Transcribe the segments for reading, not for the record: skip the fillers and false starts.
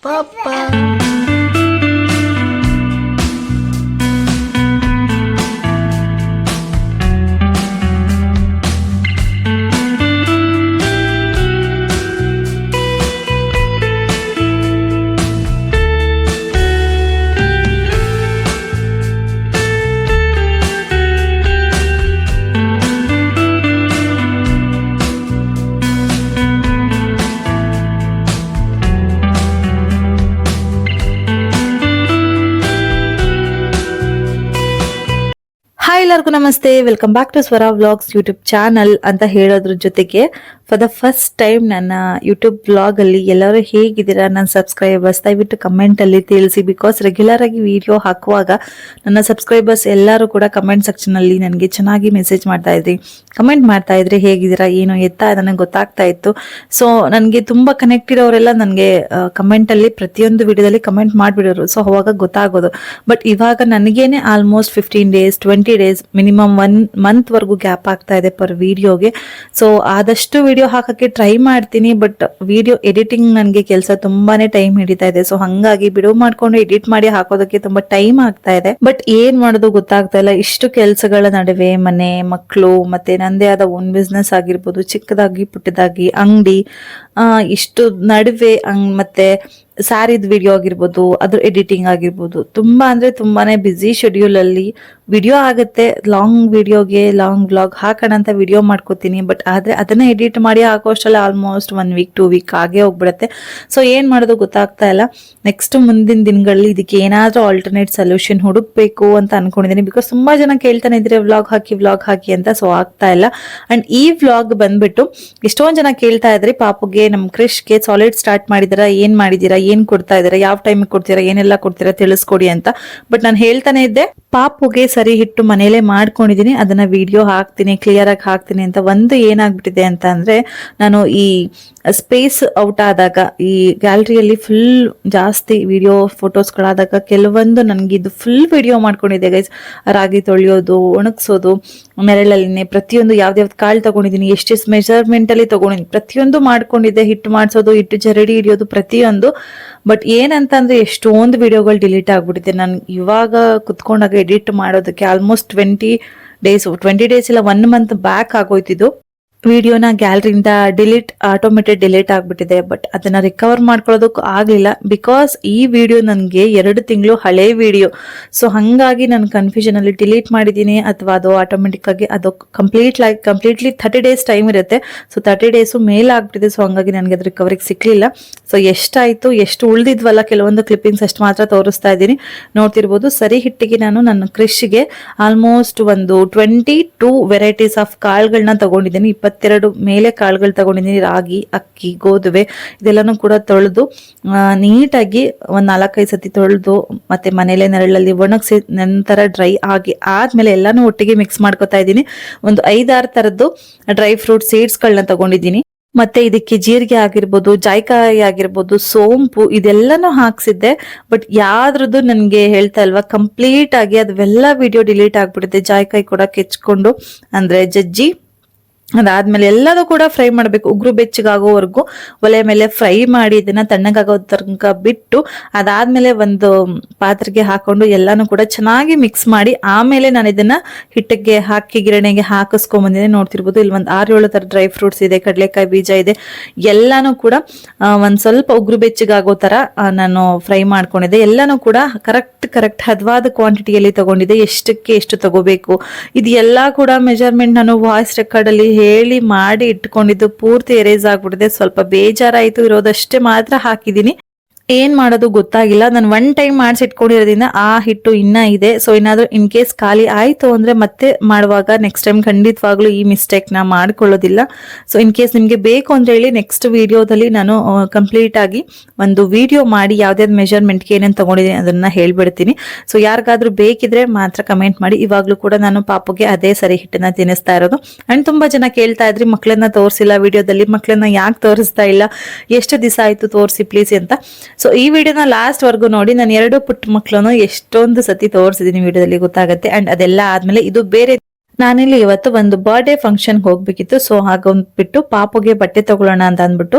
Papa. Hi ಎಲ್ಲರಿಗೂ ನಮಸ್ತೆ, welcome back to Swara vlogs YouTube channel ಅಂತ ಹೇಳೋದ್ರ ಜೊತೆಗೆ ಫಾರ್ ದ ಫಸ್ಟ್ ಟೈಮ್ ನನ್ನ ಯೂಟ್ಯೂಬ್ ವ್ಲಾಗ್ ಅಲ್ಲಿ ಎಲ್ಲರೂ ಹೇಗಿದ್ದೀರಾ ನನ್ನ ಸಬ್ಸ್ಕ್ರೈಬರ್ಸ್ ದಯವಿಟ್ಟು ಕಮೆಂಟ್ ಅಲ್ಲಿ ತಿಳಿಸಿ. ಬಿಕಾಸ್ ರೆಗ್ಯುಲರ್ ಆಗಿ ವಿಡಿಯೋ ಹಾಕುವಾಗ ನನ್ನ ಸಬ್ಸ್ಕ್ರೈಬರ್ಸ್ ಎಲ್ಲರೂ ಕೂಡ ಕಮೆಂಟ್ ಸೆಕ್ಷನ್ ಅಲ್ಲಿ ನನಗೆ ಚೆನ್ನಾಗಿ ಮೆಸೇಜ್ ಮಾಡ್ತಾ ಇದ್ರಿ, ಕಮೆಂಟ್ ಮಾಡ್ತಾ ಇದ್ರಿ ಹೇಗಿದ್ದೀರಾ ಏನು ಎತ್ತಾ ನನಗೆ ಗೊತ್ತಾಗ್ತಾ ಇತ್ತು. ಸೊ ನನಗೆ ತುಂಬಾ ಕನೆಕ್ಟ್ ಇರೋರೆಲ್ಲ ನನಗೆ ಕಮೆಂಟ್ ಅಲ್ಲಿ ಪ್ರತಿಯೊಂದು ವಿಡಿಯೋದಲ್ಲಿ ಕಮೆಂಟ್ ಮಾಡಿಬಿಡೋರು. ಸೊ ಅವಾಗ ಗೊತ್ತಾಗೋದು. ಬಟ್ ಇವಾಗ ನನಗೇನೆ almost 15 days 20 days minimum 1 month ವರೆಗೂ ಗ್ಯಾಪ್ ಆಗ್ತಾ ಇದೆ ಪರ್ ವಿಡಿಯೋಗೆ. ಸೊ ಆದಷ್ಟು ವಿಡಿಯೋ ಹಾಕಕ್ಕೆ ಟ್ರೈ ಮಾಡ್ತೀನಿ, ಬಟ್ ವಿಡಿಯೋ ಎಡಿಟಿಂಗ್ ನನಗೆ ಕೆಲಸ ತುಂಬಾನೇ ಟೈಮ್ ಹಿಡಿತಾ ಇದೆ. ಸೊ ಹಂಗಾಗಿ ಬಿಡುವು ಮಾಡ್ಕೊಂಡು ಎಡಿಟ್ ಮಾಡಿ ಹಾಕೋದಕ್ಕೆ ತುಂಬಾ ಟೈಮ್ ಆಗ್ತಾ ಇದೆ. ಬಟ್ ಏನ್ ಮಾಡೋದು ಗೊತ್ತಾಗ್ತಾ ಇಲ್ಲ. ಇಷ್ಟು ಕೆಲಸಗಳ ನಡುವೆ ಮನೆ, ಮಕ್ಕಳು, ಮತ್ತೆ ನಂದೇ ಆದ ಓನ್ ಬಿಸ್ನೆಸ್ ಆಗಿರ್ಬೋದು, ಚಿಕ್ಕದಾಗಿ ಪುಟ್ಟದಾಗಿ ಅಂಗಡಿ, ಇಷ್ಟು ನಡುವೆ ಮತ್ತೆ ಸ್ಯಾರಿದ್ ವಿಡಿಯೋ ಆಗಿರ್ಬೋದು, ಅದ್ರ ಎಡಿಟಿಂಗ್ ಆಗಿರ್ಬೋದು, ತುಂಬಾ ಅಂದ್ರೆ ತುಂಬಾನೇ ಬಿಸಿ ಶೆಡ್ಯೂಲ್ ಅಲ್ಲಿ ವಿಡಿಯೋ ಆಗುತ್ತೆ. ಲಾಂಗ್ ವಿಡಿಯೋಗೆ ಲಾಂಗ್ ವ್ಲಾಗ್ ಹಾಕೋಣ ಅಂತ ವಿಡಿಯೋ ಮಾಡ್ಕೋತೀನಿ. ಬಟ್ ಆದ್ರೆ ಅದನ್ನ ಎಡಿಟ್ ಮಾಡಿ ಹಾಕೋಷ್ಟಲ್ಲ ಆಲ್ಮೋಸ್ಟ್ 1 ವೀಕ್ 2 ವೀಕ್ ಆಗೇ ಹೋಗ್ಬಿಡುತ್ತೆ. ಸೊ ಏನ್ ಮಾಡೋದು ಗೊತ್ತಾಗ್ತಾ ಇಲ್ಲ. ನೆಕ್ಸ್ಟ್ ಮುಂದಿನ ದಿನಗಳಲ್ಲಿ ಇದಕ್ಕೆ ಏನಾದ್ರೂ ಆಲ್ಟರ್ನೇಟ್ ಸೊಲ್ಯೂಷನ್ ಹುಡುಕ್ಬೇಕು ಅಂತ ಅನ್ಕೊಂಡಿದ್ದೀನಿ. ಬಿಕಾಸ್ ತುಂಬಾ ಜನ ಕೇಳ್ತಾನೆ ಇದ್ರೆ ವ್ಲಾಗ್ ಹಾಕಿ ಅಂತ. ಸೊ ಆಗ್ತಾ ಇಲ್ಲ. ಅಂಡ್ ಈ ವ್ಲಾಗ್ ಬಂದ್ಬಿಟ್ಟು ಎಷ್ಟೊಂದ್ ಜನ ಕೇಳ್ತಾ ಇದ್ರಿ, ಪಾಪುಗೆ ನಮ್ ಕ್ರಿಶ್ಗೆ ಸಾಲಿಡ್ ಸ್ಟಾರ್ಟ್ ಮಾಡಿದಾರ, ಏನ್ ಮಾಡಿದೀರಾ, ಏನ್ ಕೊಡ್ತಾ ಇದಾರೆ, ಯಾವ ಟೈಮ್ ಕೊಡ್ತೀರಾ, ಏನೆಲ್ಲ ಕೊಡ್ತೀರಾ ತಿಳಿಸ್ಕೊಡಿ ಅಂತ. ಬಟ್ ನಾನು ಹೇಳ್ತಾನೆ ಇದ್ದೆ, ಪಾಪುಗೆ ಸರಿ ಹಿಟ್ಟು ಮನೇಲೆ ಮಾಡ್ಕೊಂಡಿದೀನಿ, ಅದನ್ನ ವಿಡಿಯೋ ಹಾಕ್ತೀನಿ, ಕ್ಲಿಯರ್ ಆಗಿ ಹಾಕ್ತೀನಿ ಅಂತ. ಒಂದು ಏನಾಗ್ಬಿಟ್ಟಿದೆ ಅಂತ ಅಂದ್ರೆ, ನಾನು ಈ ಸ್ಪೇಸ್ ಔಟ್ ಆದಾಗ ಈ ಗ್ಯಾಲರಿಯಲ್ಲಿ ಫುಲ್ ಜಾಸ್ತಿ ವಿಡಿಯೋ ಫೋಟೋಸ್ಗಳಾದಾಗ ಕೆಲವೊಂದು ನನ್ಗೆ ಇದು ಫುಲ್ ವಿಡಿಯೋ ಮಾಡ್ಕೊಂಡಿದ್ದೆ ಗೈಸ್. ರಾಗಿ ತೊಳೆಯೋದು, ಒಣಗಿಸೋದು, ನೆರಳಲ್ಲಿನೇ ಪ್ರತಿಯೊಂದು ಯಾವ್ದಾವ್ದು ಕಾಳು ತಗೊಂಡಿದ್ದೀನಿ, ಎಷ್ಟೆಷ್ಟು ಮೆಜರ್ಮೆಂಟ್ ಅಲ್ಲಿ ತಗೊಂಡಿದ್ದೀನಿ, ಪ್ರತಿಯೊಂದು ಮಾಡ್ಕೊಂಡಿದ್ದೆ. ಹಿಟ್ಟು ಮಾಡಿಸೋದು, ಹಿಟ್ಟು ಜರಡಿ ಹಿಡಿಯೋದು, ಪ್ರತಿಯೊಂದು. ಬಟ್ ಏನಂತಂದ್ರೆ ಎಷ್ಟೊಂದು ವಿಡಿಯೋಗಳು ಡಿಲೀಟ್ ಆಗ್ಬಿಟ್ಟಿದೆ. ನಾನು ಇವಾಗ ಕುತ್ಕೊಂಡಾಗ ಎಡಿಟ್ ಮಾಡೋದಕ್ಕೆ ಆಲ್ಮೋಸ್ಟ್ 20 ಡೇಸ್ ಇಲ್ಲ 1 ಮಂತ್ ಬ್ಯಾಕ್ ಆಗೋಯ್ತಿದ್ದು. ವಿಡಿಯೋನ ಗ್ಯಾಲರಿಯಿಂದ ಆಟೋಮೇಟೆಡ್ ಡಿಲೀಟ್ ಆಗ್ಬಿಟ್ಟಿದೆ. ಬಟ್ ಅದನ್ನ ರಿಕವರ್ ಮಾಡ್ಕೊಳ್ಳೋದಕ್ಕೂ ಆಗ್ಲಿಲ್ಲ. ಬಿಕಾಸ್ ಈ ವಿಡಿಯೋ ನನಗೆ 2 ತಿಂಗಳು ಹಳೆ ವಿಡಿಯೋ. ಸೊ ಹಂಗಾಗಿ ನಾನು ಕನ್ಫ್ಯೂಷನ್ ಅಲ್ಲಿ ಡಿಲೀಟ್ ಮಾಡಿದೀನಿ ಅಥವಾ ಅದು ಆಟೋಮೆಟಿಕ್ ಆಗಿ ಅದು ಕಂಪ್ಲೀಟ್ಲಿ 30 ಡೇಸ್ ಟೈಮ್ ಇರುತ್ತೆ. ಸೊ 30 ಡೇಸ್ ಮೇಲೆ ಆಗ್ಬಿಟ್ಟಿದೆ. ಸೊ ಹಂಗಾಗಿ ನನಗೆ ಅದ್ರ ರಿಕವರಿಗೆ ಸಿಕ್ಲಿಲ್ಲ. ಸೊ ಎಷ್ಟಾಯ್ತು, ಎಷ್ಟು ಉಳಿದಿದ್ವಲ್ಲ ಕೆಲವೊಂದು ಕ್ಲಿಪ್ಪಿಂಗ್ಸ್ ಅಷ್ಟು ಮಾತ್ರ ತೋರಿಸ್ತಾ ಇದ್ದೀನಿ. ನೋಡ್ತಿರ್ಬೋದು. ಸರಿ ಹಿಟ್ಟಿಗೆ ನಾನು ನನ್ನ ಕೃಷಿಗೆ ಆಲ್ಮೋಸ್ಟ್ ಒಂದು 22 ವೆರೈಟೀಸ್ ಆಫ್ ಕಾಳುಗಳನ್ನ ತಗೊಂಡಿದ್ದೀನಿ. 22 ಮೇಲೆ ಕಾಳುಗಳು ತಗೊಂಡಿದ್ದೀನಿ. ರಾಗಿ, ಅಕ್ಕಿ, ಗೋಧುವೆ ಇದೆಲ್ಲಾನು ಕೂಡ ತೊಳೆದು ನೀಟಾಗಿ ಒಂದ್ 4-5 ಸತಿ ತೊಳೆದು ಮತ್ತೆ ಮನೇಲೆ ನೆರಳಲ್ಲಿ ಒಣಗಿಸಿ ನಂತರ ಡ್ರೈ ಆಗಿ ಆದ್ಮೇಲೆ ಎಲ್ಲಾನು ಒಟ್ಟಿಗೆ ಮಿಕ್ಸ್ ಮಾಡ್ಕೊತಾ ಇದ್ದೀನಿ. ಒಂದು 5-6 ತರದ್ದು ಡ್ರೈ ಫ್ರೂಟ್ ಸೀಡ್ಸ್ ಗಳನ್ನ ತಗೊಂಡಿದ್ದೀನಿ. ಮತ್ತೆ ಇದಕ್ಕೆ ಜೀರಿಗೆ ಆಗಿರ್ಬೋದು, ಜಾಯ್ಕಾಯಿ ಆಗಿರ್ಬೋದು, ಸೋಂಪು ಇದೆಲ್ಲಾನು ಹಾಕ್ಸಿದ್ದೆ. ಬಟ್ ಯಾವ್ದ್ರದ್ದು ನನ್ಗೆ ಹೇಳ್ತಾ ಇಲ್ವಾ, ಕಂಪ್ಲೀಟ್ ಆಗಿ ಅದೆಲ್ಲ ವಿಡಿಯೋ ಡಿಲೀಟ್ ಆಗ್ಬಿಟ್ಟಿದೆ. ಜಾಯ್ಕಾಯಿ ಕೂಡ ಕೆಚ್ಕೊಂಡು ಅಂದ್ರೆ ಜಜ್ಜಿ ಅದಾದ್ಮೇಲೆ ಎಲ್ಲದೂ ಕೂಡ ಫ್ರೈ ಮಾಡ್ಬೇಕು. ಉಗುರು ಬೆಚ್ಚಗಾಗೋವರೆಗೂ ಒಲೆ ಮೇಲೆ ಫ್ರೈ ಮಾಡಿ ಇದನ್ನ ತಣ್ಣಗಾಗೋ ತನಕ ಬಿಟ್ಟು ಅದಾದ್ಮೇಲೆ ಒಂದು ಪಾತ್ರೆಗೆ ಹಾಕೊಂಡು ಎಲ್ಲಾನು ಕೂಡ ಚೆನ್ನಾಗಿ ಮಿಕ್ಸ್ ಮಾಡಿ ಆಮೇಲೆ ನಾನು ಇದನ್ನ ಹಿಟ್ಟಿಗೆ ಹಾಕಿ ಗಿರಣಿಗೆ ಹಾಕಿಸ್ಕೊಂಡ್ ಬಂದಿದ್ದೀನಿ. ನೋಡ್ತಿರ್ಬೋದು ಇಲ್ಲಿ ಒಂದು 6-7 ತರ ಡ್ರೈ ಫ್ರೂಟ್ಸ್ ಇದೆ, ಕಡಲೆಕಾಯಿ ಬೀಜ ಇದೆ. ಎಲ್ಲಾನು ಕೂಡ ಒಂದ್ ಸ್ವಲ್ಪ ಉಗುರು ಬೆಚ್ಚಗಾಗೋ ತರ ನಾನು ಫ್ರೈ ಮಾಡ್ಕೊಂಡಿದ್ದೆ. ಎಲ್ಲಾನು ಕೂಡ ಕರೆಕ್ಟ್ ಹದವಾದ ಕ್ವಾಂಟಿಟಿಯಲ್ಲಿ ತಗೊಂಡಿದ್ದೆ. ಎಷ್ಟಕ್ಕೆ ಎಷ್ಟು ತಗೋಬೇಕು ಇದು ಎಲ್ಲಾ ಕೂಡ ಮೆಜರ್ಮೆಂಟ್ ನಾನು ವಾಯ್ಸ್ ರೆಕಾರ್ಡ್ ಅಲ್ಲಿ ಹೇಳಿ ಮಾಡಿ ಇಟ್ಕೊಂಡಿದ್ದು ಪೂರ್ತಿ ಎರೇಸ್ ಆಗ್ಬಿಟ್ಟಿದೆ. ಸ್ವಲ್ಪ ಬೇಜಾರಾಯ್ತು. ಇರೋದಷ್ಟೇ ಮಾತ್ರ ಹಾಕಿದೀನಿ. ಏನ್ ಮಾಡೋದು ಗೊತ್ತಾಗಿಲ್ಲ. ನಾನು 1 ಟೈಮ್ ಮಾಡಿಸಿ ಇಟ್ಕೊಂಡಿರೋದ್ರಿಂದ ಆ ಹಿಟ್ಟು ಇನ್ನ ಇದೆ. ಸೊ ಏನಾದ್ರೂ ಇನ್ ಕೇಸ್ ಖಾಲಿ ಆಯ್ತು ಅಂದ್ರೆ ಮತ್ತೆ ಮಾಡುವಾಗ ನೆಕ್ಸ್ಟ್ ಟೈಮ್ ಖಂಡಿತವಾಗ್ಲೂ ಈ ಮಿಸ್ಟೇಕ್ ನ ಮಾಡ್ಕೊಳ್ಳೋದಿಲ್ಲ. ಸೊ ಇನ್ ಕೇಸ್ ನಿಮ್ಗೆ ಬೇಕು ಅಂತ ಹೇಳಿ ನೆಕ್ಸ್ಟ್ ವಿಡಿಯೋದಲ್ಲಿ ನಾನು ಕಂಪ್ಲೀಟ್ ಆಗಿ ಒಂದು ವಿಡಿಯೋ ಮಾಡಿ ಯಾವ್ದಾವ್ದು ಮೆಜರ್ಮೆಂಟ್ಗೆ ಏನೇನು ತಗೊಂಡಿದ್ದೀನಿ ಅದನ್ನ ಹೇಳ್ಬಿಡ್ತೀನಿ. ಸೊ ಯಾರಿಗಾದ್ರೂ ಬೇಕಿದ್ರೆ ಮಾತ್ರ ಕಮೆಂಟ್ ಮಾಡಿ. ಇವಾಗ್ಲೂ ಕೂಡ ನಾನು ಪಾಪುಗೆ ಅದೇ ಸರಿ ಹಿಟ್ಟನ್ನ ತಿನ್ನಿಸ್ತಾ ಇರೋದು. ಅಂಡ್ ತುಂಬಾ ಜನ ಕೇಳ್ತಾ ಇದ್ರಿ, ಮಕ್ಕಳನ್ನ ತೋರಿಸಿಲ್ಲ ವಿಡಿಯೋದಲ್ಲಿ, ಮಕ್ಕಳನ್ನ ಯಾಕೆ ತೋರಿಸ್ತಾ ಇಲ್ಲ, ಎಷ್ಟು ದಿವಸ ಆಯ್ತು ತೋರಿಸಿ ಪ್ಲೀಸ್ ಅಂತ. ಸೊ ಈ ವಿಡಿಯೋನ ಲಾಸ್ಟ್ ವರ್ಗು ನೋಡಿ. ನಾನು 2 ಪುಟ್ಟ ಮಕ್ಕಳನ್ನು ಎಷ್ಟೊಂದು ಸತಿ ತೋರಿಸಿದೀನಿ ವಿಡಿಯೋದಲ್ಲಿ, ಗೊತ್ತಾಗುತ್ತೆ. ಅಂಡ್ ಅದೆಲ್ಲ ಆದ್ಮೇಲೆ ಇದು ಬೇರೆ ನಾನಿಲ್ಲಿ ಇವತ್ತು ಒಂದು ಬರ್ಡೇ ಫಂಕ್ಷನ್ ಹೋಗ್ಬೇಕಿತ್ತು. ಸೊ ಹಾಗೊಂದ್ಬಿಟ್ಟು ಪಾಪುಗೆ ಬಟ್ಟೆ ತಗೊಳ್ಳೋಣ ಅಂತ ಅಂದ್ಬಿಟ್ಟು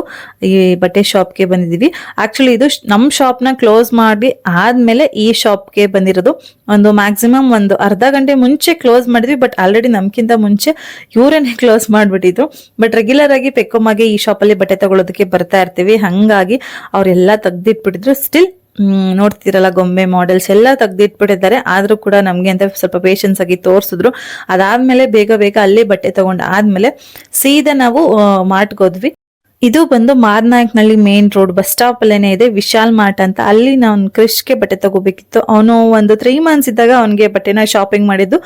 ಈ ಬಟ್ಟೆ ಶಾಪ್ಗೆ ಬಂದಿದೀವಿ. ಆಕ್ಚುಲಿ ಇದು ನಮ್ ಶಾಪ್ ನ ಕ್ಲೋಸ್ ಮಾಡಿ ಆದ್ಮೇಲೆ ಈ ಶಾಪ್ಗೆ ಬಂದಿರೋದು. ಒಂದು ಮ್ಯಾಕ್ಸಿಮಮ್ ಒಂದು ಅರ್ಧ ಗಂಟೆ ಮುಂಚೆ ಕ್ಲೋಸ್ ಮಾಡಿದ್ವಿ, ಬಟ್ ಆಲ್ರೆಡಿ ನಮ್ಕಿಂತ ಮುಂಚೆ ಇವರೇನೆ ಕ್ಲೋಸ್ ಮಾಡ್ಬಿಟ್ಟಿದ್ರು. ಬಟ್ ರೆಗ್ಯುಲರ್ ಆಗಿ ಪೆಕ್ಕೊಮ್ಮಗೆ ಈ ಶಾಪ್ ಅಲ್ಲಿ ಬಟ್ಟೆ ತಗೊಳ್ಳೋದಕ್ಕೆ ಬರ್ತಾ ಇರ್ತೀವಿ, ಹಂಗಾಗಿ ಅವ್ರೆಲ್ಲಾ ತೆಗ್ದಿಟ್ಬಿಟ್ಟಿದ್ರು. ಸ್ಟಿಲ್ ನೋಡ್ತಿರಲ್ಲ ಗೊಂಬೆ ಮಾಡೆಲ್ಸ್ ಎಲ್ಲ ತೆಗ್ದಿಟ್ಬಿಟ್ಟಿದ್ದಾರೆ. ಆದ್ರೂ ಕೂಡ ನಮ್ಗೆ ಅಂತ ಸ್ವಲ್ಪ ಪೇಷನ್ಸ್ ಆಗಿ ತೋರ್ಸಿದ್ರು. ಅದಾದ್ಮೇಲೆ ಬೇಗ ಬೇಗ ಅಲ್ಲಿ ಬಟ್ಟೆ ತಗೊಂಡ್ ಆದ್ಮೇಲೆ ಸೀದಾ ನಾವು ಮಾರ್ಟ್ಗೆ ಹೋದ್ವಿ. ಇದು ಬಂದು ಮಾರ್ನಾಯಕ್ನಳ್ಳಿ ಮೇನ್ ರೋಡ್ ಬಸ್ ಸ್ಟಾಪ್ ಅಲ್ಲೇನೆ ಇದೆ ವಿಶಾಲ್ ಮಾರ್ಟ್ ಅಂತ. ಅಲ್ಲಿ ನಾನು ಕ್ರಿಶ್ಗೆ ಬಟ್ಟೆ ತಗೋಬೇಕಿತ್ತು. ಅವನು ಒಂದು 3 months ಇದ್ದಾಗ ಅವನಿಗೆ ಬಟ್ಟೆನ ಶಾಪಿಂಗ್ ಮಾಡಿದ್ದು.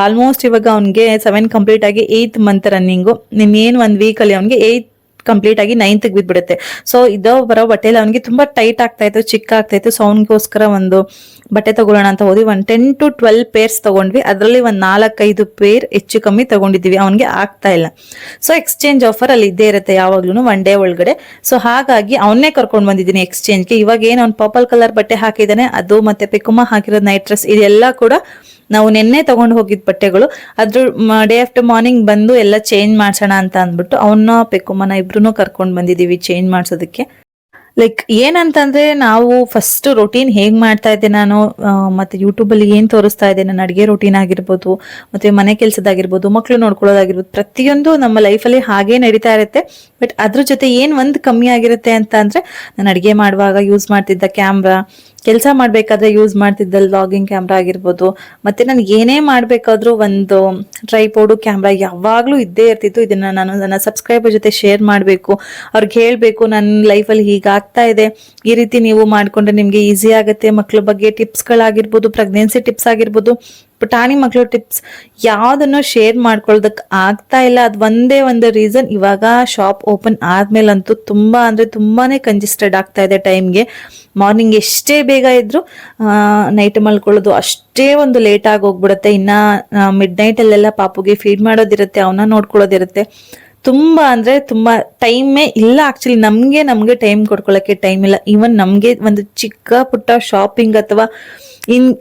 ಆಲ್ಮೋಸ್ಟ್ ಇವಾಗ ಅವನಿಗೆ 7 ಕಂಪ್ಲೀಟ್ ಆಗಿ 8th ಮಂತ್ ರನ್ನಿಂಗು. ಇನ್ನೇನು 1 week ಅಲ್ಲಿ ಅವನಿಗೆ 8 ಕಂಪ್ಲೀಟ್ ಆಗಿ 9th ಬಿದ್ಬಿಡುತ್ತೆ. ಸೊ ಇದೋ ಬರೋ ಬಟ್ಟೆಲಿ ಅವನಿಗೆ ತುಂಬಾ ಟೈಟ್ ಆಗ್ತಾ ಇತ್ತು, ಚಿಕ್ಕ ಆಗ್ತಾ ಇತ್ತು. ಸೊ ಅವನಿಗೋಸ್ಕರ ಒಂದು ಬಟ್ಟೆ ತಗೊಳ್ಳೋಣ ಅಂತ ಹೋದ್ವಿ. ಒಂದು 10 to 12 pairs ತಗೊಂಡ್ವಿ. ಅದರಲ್ಲಿ ಒಂದು 4-5 ಪೇರ್ ಹೆಚ್ಚು ಕಮ್ಮಿ ತಗೊಂಡಿದ್ದೀವಿ. ಅವನಿಗೆ ಆಗ್ತಾ ಇಲ್ಲ. ಸೊ ಎಕ್ಸ್ಚೇಂಜ್ ಆಫರ್ ಅಲ್ಲಿ ಇದ್ದೇ ಇರುತ್ತೆ ಯಾವಾಗ್ಲೂ 1 day ಒಳಗಡೆ. ಸೊ ಹಾಗಾಗಿ ಅವನ್ನೇ ಕರ್ಕೊಂಡ್ ಬಂದಿದ್ದೀನಿ ಎಕ್ಸ್ಚೇಂಜ್ಗೆ. ಇವಾಗ ಏನು ಅವ್ನು ಪರ್ಪಲ್ ಕಲರ್ ಬಟ್ಟೆ ಹಾಕಿದ್ದಾನೆ, ಅದು ಮತ್ತೆ ಪೆಕ್ಕುಮ್ಮ ಹಾಕಿರೋದು ನೈಟ್ ಡ್ರೆಸ್, ಇದೆಲ್ಲ ಕೂಡ ನಾವು ನಿನ್ನೆ ತಗೊಂಡು ಹೋಗಿದ್ ಬಟ್ಟೆಗಳು. ಅದ್ರ ಡೇ ಆಫ್ಟರ್ ಮಾರ್ನಿಂಗ್ ಬಂದು ಎಲ್ಲ ಚೇಂಜ್ ಮಾಡ್ಸೋಣ ಅಂತ ಅಂದ್ಬಿಟ್ಟು ಅವನ್ನ ಪೆಕ್ಕುಮ್ಮನ ಇಬ್ರು ಕರ್ಕೊಂಡ್ ಬಂದಿದೀವಿ ಚೇಂಜ್ ಮಾಡ್ಸೋದಕ್ಕೆ. ಲೈಕ್ ಏನಂತಂದ್ರೆ ನಾವು ಫಸ್ಟ್ ರೊಟೀನ್ ಹೇಗ್ ಮಾಡ್ತಾ ಇದ್ದೆ ನಾನು, ಮತ್ತೆ ಯೂಟ್ಯೂಬ್ ಅಲ್ಲಿ ಏನ್ ತೋರಿಸ್ತಾ ಇದೆ ನನ್ನ ಅಡಿಗೆ ರೊಟೀನ್ ಆಗಿರ್ಬೋದು, ಮತ್ತೆ ಮನೆ ಕೆಲ್ಸದಾಗಿರ್ಬೋದು, ಮಕ್ಳು ನೋಡ್ಕೊಳ್ಳೋದಾಗಿರ್ಬೋದು, ಪ್ರತಿಯೊಂದು ನಮ್ಮ ಲೈಫಲ್ಲಿ ಹಾಗೇ ನಡೀತಾ ಇರುತ್ತೆ. ಬಟ್ ಅದ್ರ ಜೊತೆ ಏನ್ ಒಂದ್ ಕಮ್ಮಿ ಆಗಿರುತ್ತೆ ಅಂತ ಅಂದ್ರೆ, ನಾನು ಅಡಿಗೆ ಮಾಡುವಾಗ ಯೂಸ್ ಮಾಡ್ತಿದ್ದ ಕ್ಯಾಮ್ರಾ, ಕೆಲಸ ಮಾಡ್ಬೇಕಾದ್ರೆ ಯೂಸ್ ಮಾಡ್ತಿದ್ದ ವ್ಲಾಗಿಂಗ್ ಕ್ಯಾಮ್ರಾ ಆಗಿರ್ಬೋದು, ಮತ್ತೆ ನಾನು ಏನೇ ಮಾಡ್ಬೇಕಾದ್ರೂ ಒಂದು ಟ್ರೈಪೋರ್ಡು ಕ್ಯಾಮ್ರಾ ಯಾವಾಗ್ಲೂ ಇದ್ದೇ ಇರ್ತಿತ್ತು. ಇದನ್ನ ನಾನು ನನ್ನ ಸಬ್ಸ್ಕ್ರೈಬರ್ ಜೊತೆ ಶೇರ್ ಮಾಡ್ಬೇಕು, ಅವ್ರಿಗೆ ಹೇಳ್ಬೇಕು ನನ್ನ ಲೈಫಲ್ಲಿ ಹೀಗಾಗ್ತಾ ಇದೆ, ಈ ರೀತಿ ನೀವು ಮಾಡ್ಕೊಂಡ್ರೆ ನಿಮ್ಗೆ ಈಸಿ ಆಗುತ್ತೆ. ಮಕ್ಳ ಬಗ್ಗೆ ಟಿಪ್ಸ್ಗಳಾಗಿರ್ಬೋದು, ಪ್ರೆಗ್ನೆನ್ಸಿ ಟಿಪ್ಸ್ ಆಗಿರ್ಬೋದು, ಪುಟಾಣಿ ಮಕ್ಳು ಟಿಪ್ಸ್ ಯಾವ್ದನ್ನು ಶೇರ್ ಮಾಡ್ಕೊಳ್ಳೋದಕ್ ಆಗ್ತಾ ಇಲ್ಲ. ಅದ್ ಒಂದೇ ಒಂದು ರೀಸನ್, ಇವಾಗ ಶಾಪ್ ಓಪನ್ ಆದ್ಮೇಲಂತೂ ತುಂಬಾ ಅಂದ್ರೆ ತುಂಬಾನೇ ಕಂಜೆಸ್ಟೆಡ್ ಆಗ್ತಾ ಇದೆ ಟೈಮ್ಗೆ. ಮಾರ್ನಿಂಗ್ ಎಷ್ಟೇ ಬೇಗ ಇದ್ರು ನೈಟ್ ಮಲ್ಕೊಳ್ಳೋದು ಅಷ್ಟೇ ಒಂದು ಲೇಟ್ ಆಗಿ ಹೋಗ್ಬಿಡುತ್ತೆ. ಇನ್ನ ಮಿಡ್ ನೈಟ್ ಅಲ್ಲೆಲ್ಲ ಪಾಪುಗೆ ಫೀಡ್ ಮಾಡೋದಿರುತ್ತೆ, ಅವನ್ನ ನೋಡ್ಕೊಳ್ಳೋದಿರುತ್ತೆ. ತುಂಬಾ ಅಂದ್ರೆ ತುಂಬಾ ಟೈಮೇ ಇಲ್ಲ. ಆಕ್ಚುಲಿ ನಮ್ಗೆ ಟೈಮ್ ಕೊಡ್ಕೊಳ್ಳಕ್ಕೆ ಟೈಮ್ ಇಲ್ಲ. ಈವನ್ ನಮ್ಗೆ ಒಂದು ಚಿಕ್ಕ ಪುಟ್ಟ ಶಾಪಿಂಗ್ ಅಥವಾ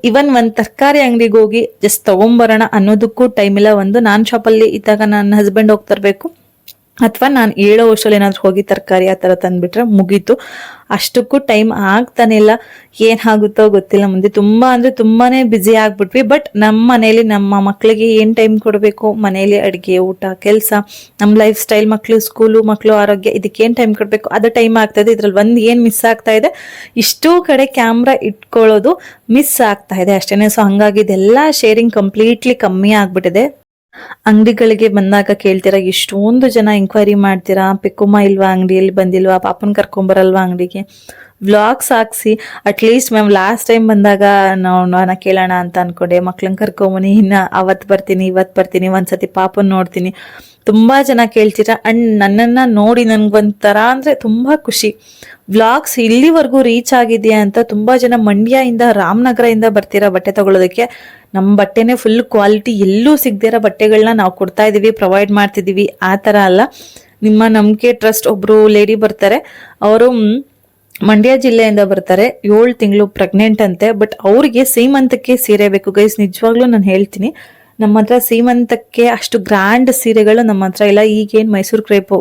ಇವನ್ ಒಂದ್ ತರಕಾರಿ ಅಂಗಡಿಗೆ ಹೋಗಿ ಜಸ್ಟ್ ತಗೊಂಬರೋಣ ಅನ್ನೋದಕ್ಕೂ ಟೈಮ್ ಇಲ್ಲ. ನಾನ್ ಶಾಪಲ್ಲಿ ಇದ್ದಾಗ ನನ್ನ ಹಸ್ಬೆಂಡ್ ಹೋಗ್ತಿರ್ಬೇಕು, ಅಥವಾ ನಾನು ಹೇಳೋ ವರ್ಷದಲ್ಲಿ ಏನಾದ್ರು ಹೋಗಿ ತರಕಾರಿ ಆ ತರ ತಂದ್ಬಿಟ್ರೆ ಮುಗೀತು. ಅಷ್ಟಕ್ಕೂ ಟೈಮ್ ಆಗ್ತಾನೆ ಇಲ್ಲ. ಏನಾಗುತ್ತೋ ಗೊತ್ತಿಲ್ಲ. ಮುಂದೆ ತುಂಬಾ ಅಂದ್ರೆ ತುಂಬಾನೇ ಬ್ಯುಸಿ ಆಗ್ಬಿಟ್ವಿ. ಬಟ್ ನಮ್ಮ ಮನೇಲಿ ನಮ್ಮ ಮಕ್ಳಿಗೆ ಏನ್ ಟೈಮ್ ಕೊಡಬೇಕು, ಮನೇಲಿ ಅಡಿಗೆ, ಊಟ, ಕೆಲಸ, ನಮ್ ಲೈಫ್ ಸ್ಟೈಲ್, ಮಕ್ಳು ಸ್ಕೂಲು, ಮಕ್ಳು ಆರೋಗ್ಯ, ಇದಕ್ಕೆ ಏನ್ ಟೈಮ್ ಕೊಡ್ಬೇಕು ಅದು ಟೈಮ್ ಆಗ್ತಾ ಇದೆ. ಇದ್ರಲ್ಲಿ ಒಂದ್ ಏನ್ ಮಿಸ್ ಆಗ್ತಾ ಇದೆ, ಇಷ್ಟೂ ಕಡೆ ಕ್ಯಾಮ್ರಾ ಇಟ್ಕೊಳ್ಳೋದು ಮಿಸ್ ಆಗ್ತಾ ಇದೆ ಅಷ್ಟೇನೆ. ಸೊ ಹಂಗಾಗಿ ಇದೆಲ್ಲ ಶೇರಿಂಗ್ ಕಂಪ್ಲೀಟ್ಲಿ ಕಮ್ಮಿ ಆಗ್ಬಿಟ್ಟಿದೆ. ಅಂಗಡಿಗಳಿಗೆ ಬಂದಾಗ ಕೇಳ್ತೀರಾ, ಎಷ್ಟೊಂದು ಜನ ಎಂಕ್ವೈರಿ ಮಾಡ್ತೀರಾ, ಪೆಕ್ಕುಮ್ಮ ಇಲ್ವಾ ಅಂಗಡಿಯಲ್ಲಿ, ಬಂದಿಲ್ವಾ, ಪಾಪನ್ ಕರ್ಕೊಂಬರಲ್ವಾ ಅಂಗಡಿಗೆ, ವ್ಲಾಗ್ಸ್ ಹಾಕ್ಸಿ. ಅಟ್ಲೀಸ್ಟ್ ಮ್ಯಾಮ್ ಲಾಸ್ಟ್ ಟೈಮ್ ಬಂದಾಗ ನಾನು ಕೇಳೋಣ ಅಂತ ಅನ್ಕೊಂಡೆ, ಮಕ್ಳನ್ನ ಕರ್ಕೊಂಬನಿ, ಅವತ್ತು ಬರ್ತೀನಿ, ಇವತ್ತು ಬರ್ತೀನಿ, ಒಂದ್ಸತಿ ಪಾಪನ್ ನೋಡ್ತೀನಿ. ತುಂಬಾ ಜನ ಕೇಳ್ತೀರಾ. ಅಂಡ್ ನನ್ನನ್ನ ನೋಡಿ ನನ್ಗೊಂಥರ ಅಂದ್ರೆ ತುಂಬಾ ಖುಷಿ. ವ್ಲಾಗ್ಸ್ ಇಲ್ಲಿವರೆಗೂ ರೀಚ್ ಆಗಿದೆಯಾ ಅಂತ ತುಂಬಾ ಜನ ಮಂಡ್ಯದಿಂದ, ರಾಮನಗರದಿಂದ ಬರ್ತೀರಾ ಬಟ್ಟೆ ತಗೊಳ್ಳೋದಕ್ಕೆ. ನಮ್ಮ ಬಟ್ಟೆನೆ ಫುಲ್ ಕ್ವಾಲಿಟಿ, ಎಲ್ಲೂ ಸಿಗದಿರೋ ಬಟ್ಟೆಗಳನ್ನ ನಾವು ಕೊಡ್ತಾ ಇದೀವಿ, ಪ್ರೊವೈಡ್ ಮಾಡ್ತಿದೀವಿ. ಆ ತರ ಅಲ್ಲ, ನಿಮ್ಮ ನಂಬಿಕೆ ಟ್ರಸ್ಟ್ ಒಬ್ರು ಲೇಡಿ ಬರ್ತಾರೆ, ಅವರು ಮಂಡ್ಯ ಜಿಲ್ಲೆಯಿಂದ ಬರ್ತಾರೆ, 7 ತಿಂಗಳು ಪ್ರೆಗ್ನೆಂಟ್ ಅಂತೆ. ಬಟ್ ಅವ್ರಿಗೆ ಸೀಮಂತಕ್ಕೆ ಸೀರೆ ಬೇಕು ಗೈಸ್. ನಿಜವಾಗ್ಲೂ ನಾನು ಹೇಳ್ತೀನಿ, ನಮ್ಮ ಹತ್ರ ಸೀಮಂತಕ್ಕೆ ಅಷ್ಟು ಗ್ರ್ಯಾಂಡ್ ಸೀರೆಗಳು ನಮ್ಮ ಹತ್ರ ಇಲ್ಲ. ಈಗೇನು ಮೈಸೂರು ಕ್ರೇಪು